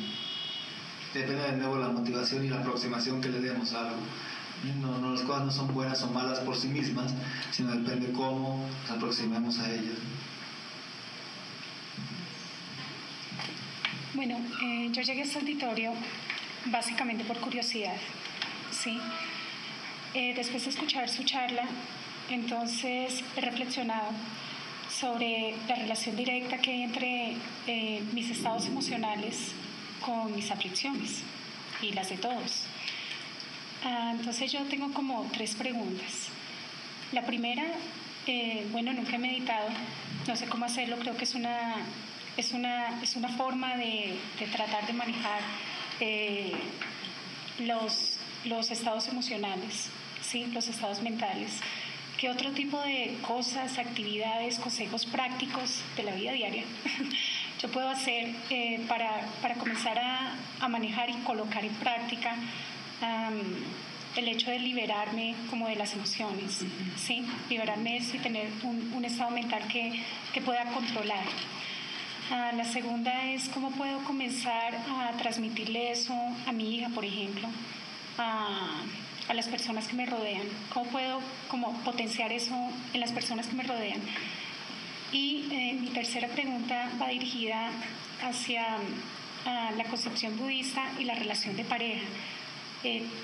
Depende de nuevo la motivación y la aproximación que le demos a algo. Las cosas no son buenas o malas por sí mismas, sino depende cómo nos aproximemos a ellas. Bueno, yo llegué a este auditorio básicamente por curiosidad, ¿sí? Después de escuchar su charla, entonces he reflexionado sobre la relación directa que hay entre mis estados emocionales con mis aflicciones y las de todos. Entonces yo tengo como 3 preguntas. La primera, nunca he meditado, no sé cómo hacerlo, creo que es una forma de tratar de manejar los estados emocionales, ¿sí? Los estados mentales. ¿Qué otro tipo de cosas, actividades, consejos prácticos de la vida diaria yo puedo hacer para comenzar a manejar y colocar en práctica el hecho de liberarme como de las emociones, ¿sí? Liberarme de eso y tener un estado mental que pueda controlar? La segunda es cómo puedo comenzar a transmitirle eso a mi hija, por ejemplo, a las personas que me rodean. ¿Cómo puedo potenciar eso en las personas que me rodean? Y mi tercera pregunta va dirigida hacia la concepción budista y la relación de pareja.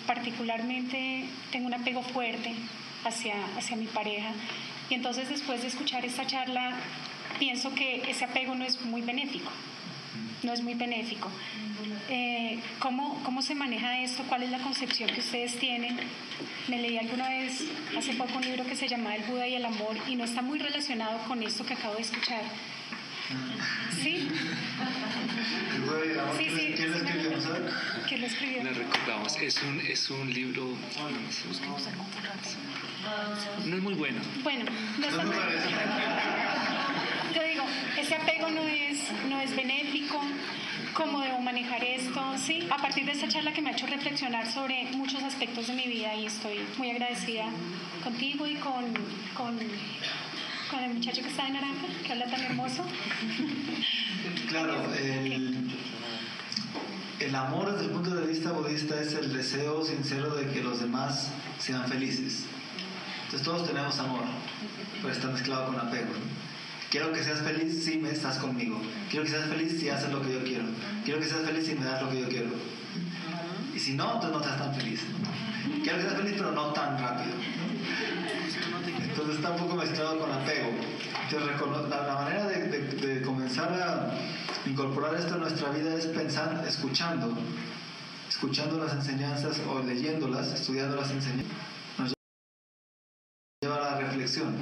Particularmente tengo un apego fuerte hacia mi pareja, y entonces después de escuchar esta charla pienso que ese apego no es muy benéfico. ¿Cómo se maneja esto? ¿Cuál es la concepción que ustedes tienen? Me leí alguna vez, hace poco, un libro que se llama El Buda y el Amor, y no está muy relacionado con esto que acabo de escuchar. ¿Sí? Sí. ¿Quién lo escribió? ¿No sabe? ¿Quién lo escribió? Le recordamos, es un libro, no es muy bueno. Bueno, no está mal. Yo digo, ese apego no es benéfico. ¿Cómo debo manejar esto? Sí, a partir de esta charla que me ha hecho reflexionar sobre muchos aspectos de mi vida, y estoy muy agradecida contigo y con el muchacho que está de naranja, que habla tan hermoso. Claro, el amor desde el punto de vista budista es el deseo sincero de que los demás sean felices. Entonces todos tenemos amor, pero está mezclado con apego, ¿no? Quiero que seas feliz si me estás conmigo. Quiero que seas feliz si haces lo que yo quiero. Quiero que seas feliz si me das lo que yo quiero. Y si no, entonces no estás tan feliz. Quiero que seas feliz, pero no tan rápido. Entonces está un poco mezclado con apego. Entonces, la manera de comenzar a incorporar esto en nuestra vida es pensando, escuchando las enseñanzas o leyéndolas, estudiando las enseñanzas. Nos lleva a la reflexión.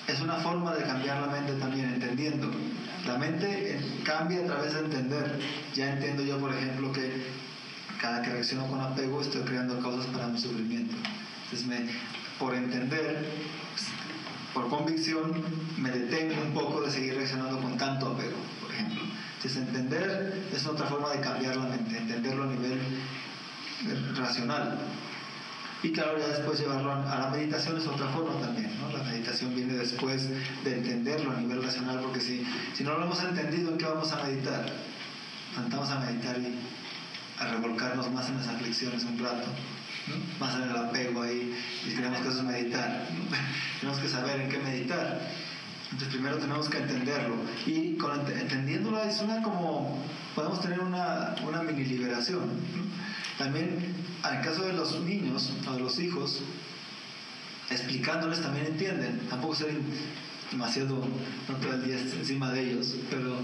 Es una forma de cambiar la mente también, entendiendo. La mente cambia a través de entender. Ya entiendo yo, por ejemplo, que cada que reacciono con apego estoy creando causas para mi sufrimiento. Entonces, por entender, por convicción, me detengo un poco de seguir reaccionando con tanto apego, por ejemplo. Entonces, entender es otra forma de cambiar la mente, entenderlo a nivel racional. Y claro, ya después llevarlo a la meditación es otra forma también, ¿no? La meditación viene después de entenderlo a nivel racional, porque si no lo hemos entendido, ¿en qué vamos a meditar? Vamos a meditar y a revolcarnos más en las aflicciones un rato, ¿no? Más en el apego ahí, y creemos que eso es meditar, ¿no? Tenemos que saber en qué meditar. Entonces primero tenemos que entenderlo, y entendiéndolo es podemos tener una mini liberación, ¿no? También, en el caso de los niños o de los hijos, explicándoles también entienden. Tampoco ser demasiado, no todo el día encima de ellos, pero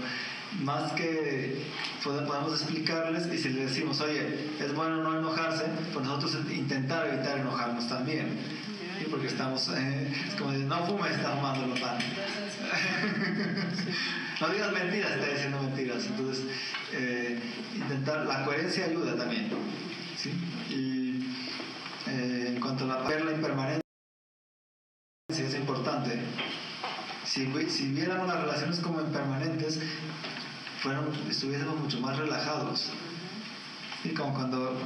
más que podemos explicarles, y si les decimos, oye, es bueno no enojarse, pues nosotros intentar evitar enojarnos también. ¿Sí? Porque estamos, es como decir, no fumes, está fumando papá. No digas mentiras, está diciendo mentiras. Entonces, intentar, la coherencia ayuda también, ¿sí? Y en cuanto a la impermanencia, es importante. Si viéramos las relaciones como impermanentes, estuviésemos mucho más relajados. ¿Sí? Como cuando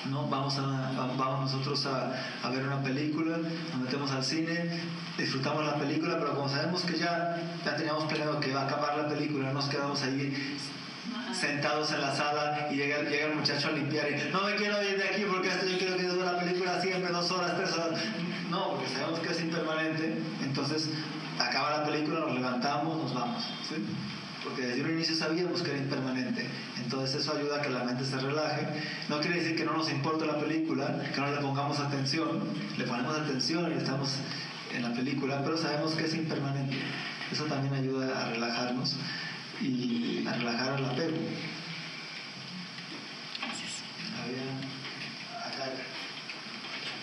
¿no? Vamos nosotros a ver una película, nos metemos al cine, disfrutamos la película, pero como sabemos que ya teníamos planeado que iba a acabar la película, nos quedamos ahí sentados en la sala y llega el muchacho a limpiar y no me quiero ir de aquí porque yo quiero que dure la película siempre 2 horas, 3 horas. No, porque sabemos que es impermanente. Entonces acaba la película, nos levantamos, nos vamos, ¿sí? Porque desde un inicio sabíamos que era impermanente. Entonces eso ayuda a que la mente se relaje. No quiere decir que no nos importe la película, que no le pongamos atención. Le ponemos atención y estamos en la película, pero sabemos que es impermanente. Eso también ayuda a relajarnos y a relajar el apego.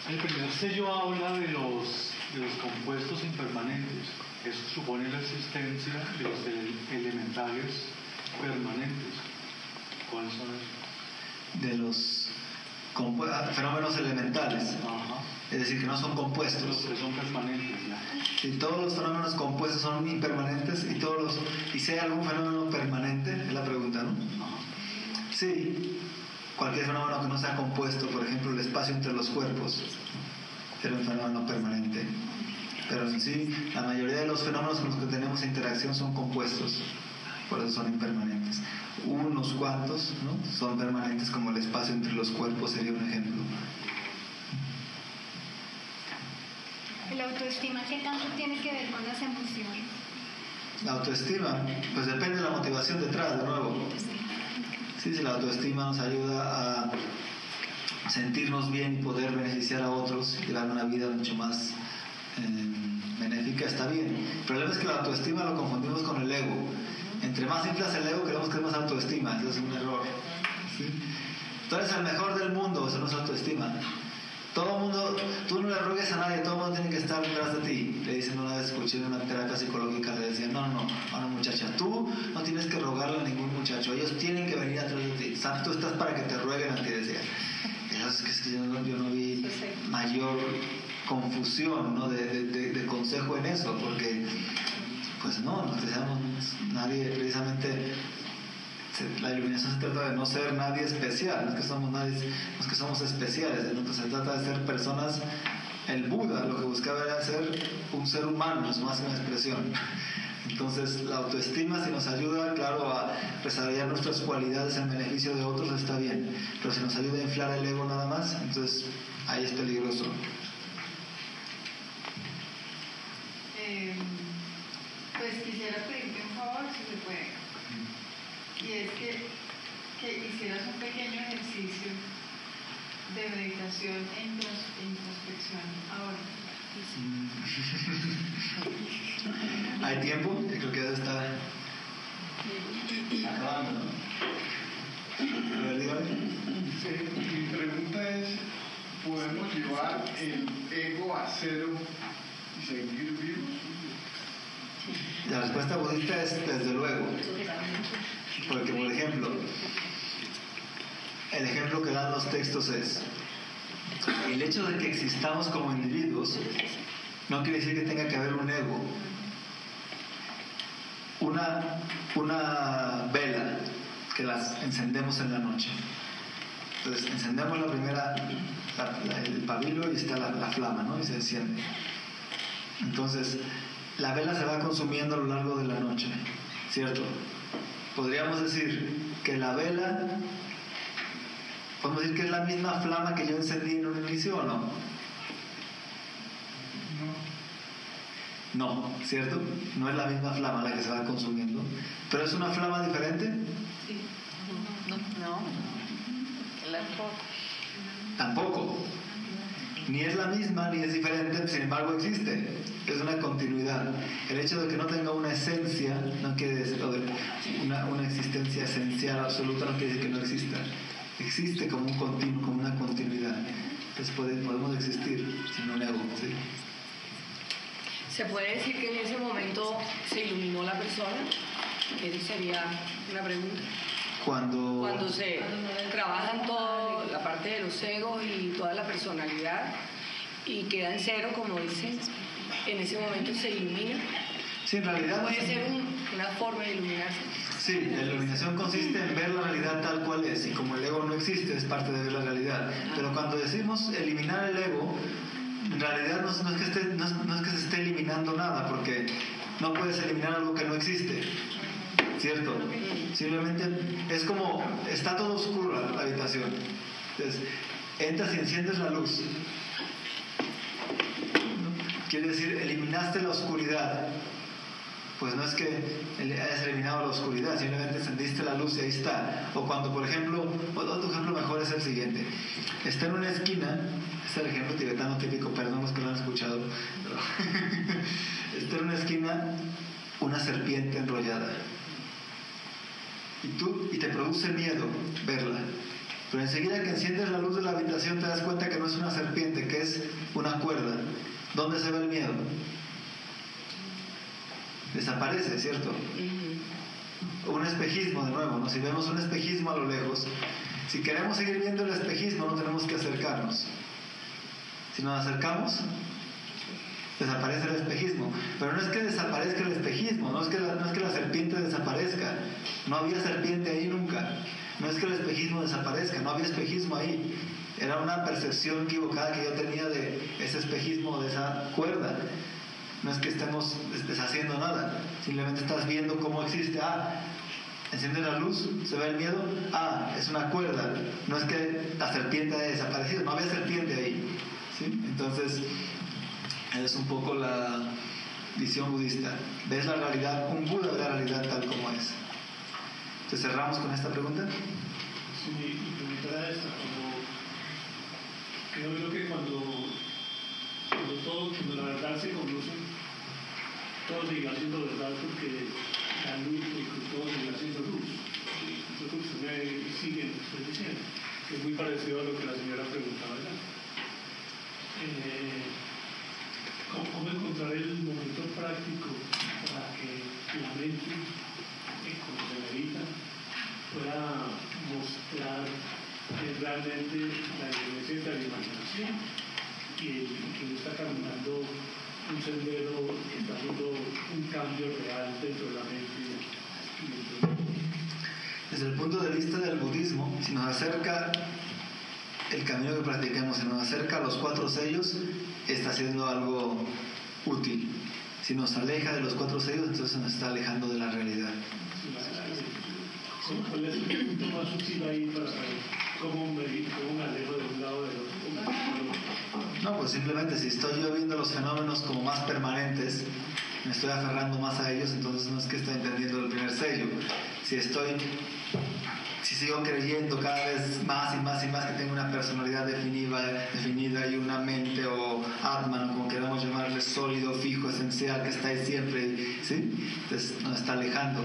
El primer sello habla de los compuestos impermanentes. Eso supone la existencia de los elementales permanentes. ¿Cuáles son esos? De los fenómenos elementales. Ajá. Es decir, que no son compuestos. Los que son permanentes, ya. Si todos los fenómenos compuestos son impermanentes y si hay algún fenómeno permanente, es la pregunta, ¿no? Ajá. Sí, cualquier fenómeno que no sea compuesto, por ejemplo, el espacio entre los cuerpos, era un fenómeno permanente. Pero en sí, la mayoría de los fenómenos con los que tenemos interacción son compuestos, por eso son impermanentes. Unos cuantos, ¿no? Son permanentes, como el espacio entre los cuerpos sería un ejemplo. ¿La autoestima qué tanto tiene que ver con las emociones? La autoestima, pues depende de la motivación detrás, de nuevo. Sí, si la autoestima nos ayuda a sentirnos bien y poder beneficiar a otros y dar una vida mucho más benéfica, está bien. El problema es que la autoestima lo confundimos con el ego. Entre más inflas el ego, creemos que es más autoestima. Eso es un error. ¿Sí? Tú eres el mejor del mundo, eso no es autoestima. Todo el mundo, tú no le rogues a nadie, todo el mundo tiene que estar detrás de ti. Le dicen una vez, escuché en una terapia psicológica, le decían, no, muchacha, tú no tienes que rogarle a ningún muchacho, ellos tienen que venir atrás de ti. ¿Sabes? Tú estás para que te rueguen a ti, decía. Es que yo no vi mayor confusión, ¿no? de consejo en eso, porque pues no deseamos nadie, precisamente la iluminación se trata de no ser nadie especial, no es que somos especiales, entonces se trata de ser personas. El Buda lo que buscaba era ser un ser humano, es más que una expresión. Entonces la autoestima, si nos ayuda, claro, a desarrollar nuestras cualidades en beneficio de otros, está bien, pero si nos ayuda a inflar el ego nada más, entonces ahí es peligroso. es que hicieras un pequeño ejercicio de meditación e introspección ahora. ¿Hay tiempo? Yo creo que ya está acabando, ¿no? A ver, dígame. Sí, mi pregunta es, ¿podemos llevar el ego a cero y seguir vivos? La respuesta budista es desde luego. Porque, por ejemplo, el ejemplo que dan los textos es: el hecho de que existamos como individuos no quiere decir que tenga que haber un ego. Una vela que las encendemos en la noche. Entonces encendemos la primera, el pabilo, y está la flama, ¿no? Y se enciende. Entonces la vela se va consumiendo a lo largo de la noche, ¿cierto? Podríamos decir que la vela, podemos decir que es la misma flama que yo encendí en un inicio, ¿o no? No, ¿cierto? No es la misma flama la que se va consumiendo. ¿Pero es una flama diferente? Sí. No. Tampoco. Ni es la misma ni es diferente, sin embargo existe. Es una continuidad. El hecho de que no tenga una esencia no quiere decir, una existencia esencial absoluta no quiere decir que no exista. Existe como un continuo, como una continuidad. Entonces podemos existir sin un ego, ¿sí? ¿Se puede decir que en ese momento se iluminó la persona? Esa sería una pregunta. Cuando se trabajan toda la parte de los egos y toda la personalidad y queda en cero, como dicen, en ese momento se ilumina. Sí, en realidad puede ser una forma de iluminarse. Sí, la iluminación consiste en ver la realidad tal cual es, y como el ego no existe, es parte de ver la realidad. Pero cuando decimos eliminar el ego, en realidad no es que se esté eliminando nada, porque no puedes eliminar algo que no existe, ¿cierto? Simplemente es como, está todo oscuro la habitación. Entonces, entras y enciendes la luz. Quiere decir, eliminaste la oscuridad. Pues no es que hayas eliminado la oscuridad, simplemente encendiste la luz y ahí está. O cuando, por ejemplo, otro ejemplo mejor es el siguiente: está en una esquina, este es el ejemplo tibetano típico, perdón los que lo han escuchado, pero está en una esquina una serpiente enrollada y te produce miedo verla, pero enseguida que enciendes la luz de la habitación te das cuenta que no es una serpiente, que es una cuerda. ¿Dónde se ve el miedo? Desaparece, ¿cierto? Un espejismo de nuevo, ¿no? Si vemos un espejismo a lo lejos, si queremos seguir viendo el espejismo no tenemos que acercarnos. Si nos acercamos, desaparece el espejismo. Pero no es que desaparezca el espejismo, no es que la serpiente desaparezca. No había serpiente ahí nunca. No es que el espejismo desaparezca, no había espejismo ahí. Era una percepción equivocada que yo tenía de ese espejismo, de esa cuerda. No es que estemos deshaciendo nada, simplemente estás viendo cómo existe. Enciende la luz, se ve el miedo, es una cuerda. No es que la serpiente haya desaparecido, no había serpiente ahí, ¿sí? Entonces, es un poco la visión budista. Ves la realidad, un Buda ve la realidad tal como es. Entonces, cerramos con esta pregunta. Sí, mi pregunta era esta: creo que cuando la verdad se conoce, todo sigue siendo verdad, porque la luz, porque todo sigue siendo luz. Eso es lo que usted me sigue diciendo, que es muy parecido a lo que la señora preguntaba ya. ¿Cómo encontrar el momento práctico para que la mente, cuando se medita, pueda mostrar realmente la diferencia entre la imaginación y que uno está caminando un sendero que está haciendo un cambio real dentro de la mente? Desde el punto de vista del budismo, si nos acerca el camino que practiquemos, si nos acerca a los 4 sellos, está haciendo algo útil. Si nos aleja de los 4 sellos, entonces nos está alejando de la realidad. ¿Cuál es el punto más útil ahí para saber cómo me alejo de un lado o del otro? No, pues simplemente si estoy yo viendo los fenómenos como más permanentes, me estoy aferrando más a ellos, entonces no es que esté entendiendo el primer sello. Si estoy si sigo creyendo cada vez más y más y más que tengo una personalidad definida y una mente o Atman, o como queramos llamarle, sólido, fijo, esencial, que está ahí siempre, ¿sí? Entonces nos está alejando.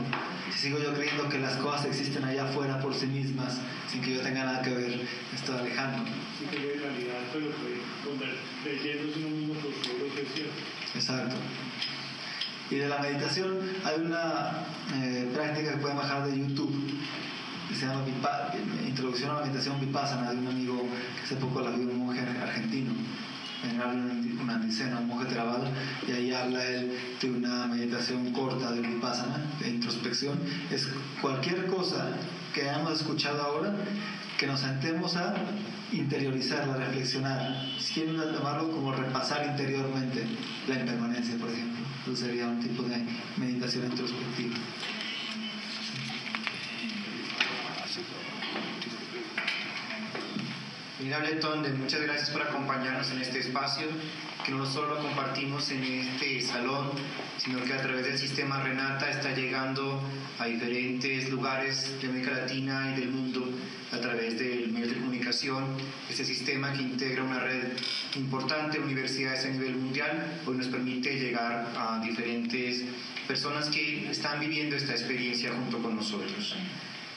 Si sigo yo creyendo que las cosas existen allá afuera por sí mismas, sin que yo tenga nada que ver, me estoy alejando. Sí, que hay realidad, pero creyéndose uno mismo por todo que es cierto. Exacto. Y de la meditación hay una práctica que pueden bajar de YouTube, que se llama Introducción a la Meditación Vipassana, de un amigo que hace poco la vio, un monje argentino, un andiceno, un monje Theravada, y ahí habla él de una meditación corta de Vipassana, de introspección. Es cualquier cosa que hayamos escuchado ahora, que nos sentemos a interiorizarla, a reflexionar. Si quieren llamarlo como repasar interiormente la impermanencia, por ejemplo. Entonces sería un tipo de meditación introspectiva. Admirable Tonde, muchas gracias por acompañarnos en este espacio, que no solo lo compartimos en este salón, sino que a través del sistema Renata está llegando a diferentes lugares de América Latina y del mundo a través del medio de comunicación. Este sistema que integra una red importante de universidades a nivel mundial, hoy nos permite llegar a diferentes personas que están viviendo esta experiencia junto con nosotros.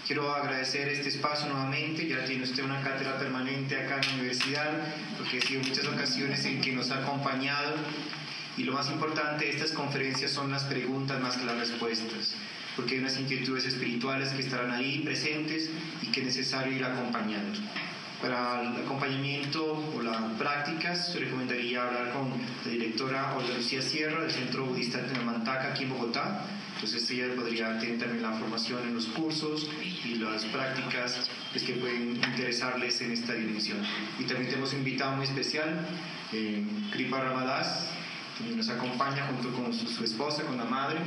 Quiero agradecer este espacio nuevamente, ya tiene usted una cátedra permanente acá en la universidad, porque ha sido muchas ocasiones en que nos ha acompañado, y lo más importante de estas conferencias son las preguntas más que las respuestas, porque hay unas inquietudes espirituales que estarán ahí presentes y que es necesario ir acompañando. Para el acompañamiento o las prácticas, yo recomendaría hablar con la directora Olga Lucía Sierra del Centro Budista de Mantaca aquí en Bogotá. Entonces ella podría tener también la formación en los cursos y las prácticas que pueden interesarles en esta dimensión. Y también tenemos un invitado muy especial, Kripa Ramadas, que nos acompaña junto con su esposa, con la madre,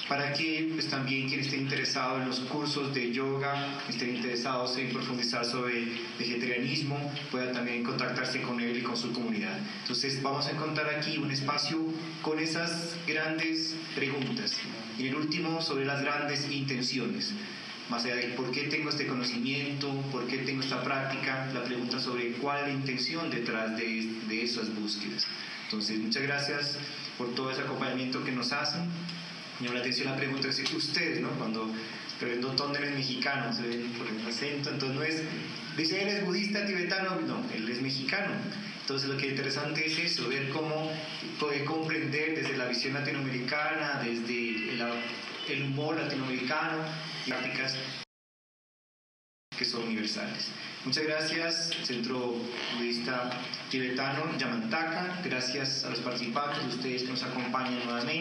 para que pues, también quien esté interesado en los cursos de yoga, estén interesados en profundizar sobre vegetarianismo, pueda también contactarse con él y con su comunidad. Entonces vamos a encontrar aquí un espacio con esas grandes preguntas. Y el último, sobre las grandes intenciones. Más allá de por qué tengo este conocimiento, por qué tengo esta práctica, la pregunta sobre cuál es la intención detrás de esas búsquedas. Entonces, muchas gracias por todo ese acompañamiento que nos hacen. Me llama la atención la pregunta que dice ustedes, ¿no? Cuando el doctor es mexicano, se ve por el acento, entonces no es, dice él es budista tibetano, no, él es mexicano. Entonces lo que es interesante es eso, ver cómo poder comprender desde la visión latinoamericana, desde el humor latinoamericano, prácticas que son universales. Muchas gracias, Centro Budista Tibetano Yamantaka, gracias a los participantes, ustedes que nos acompañan nuevamente.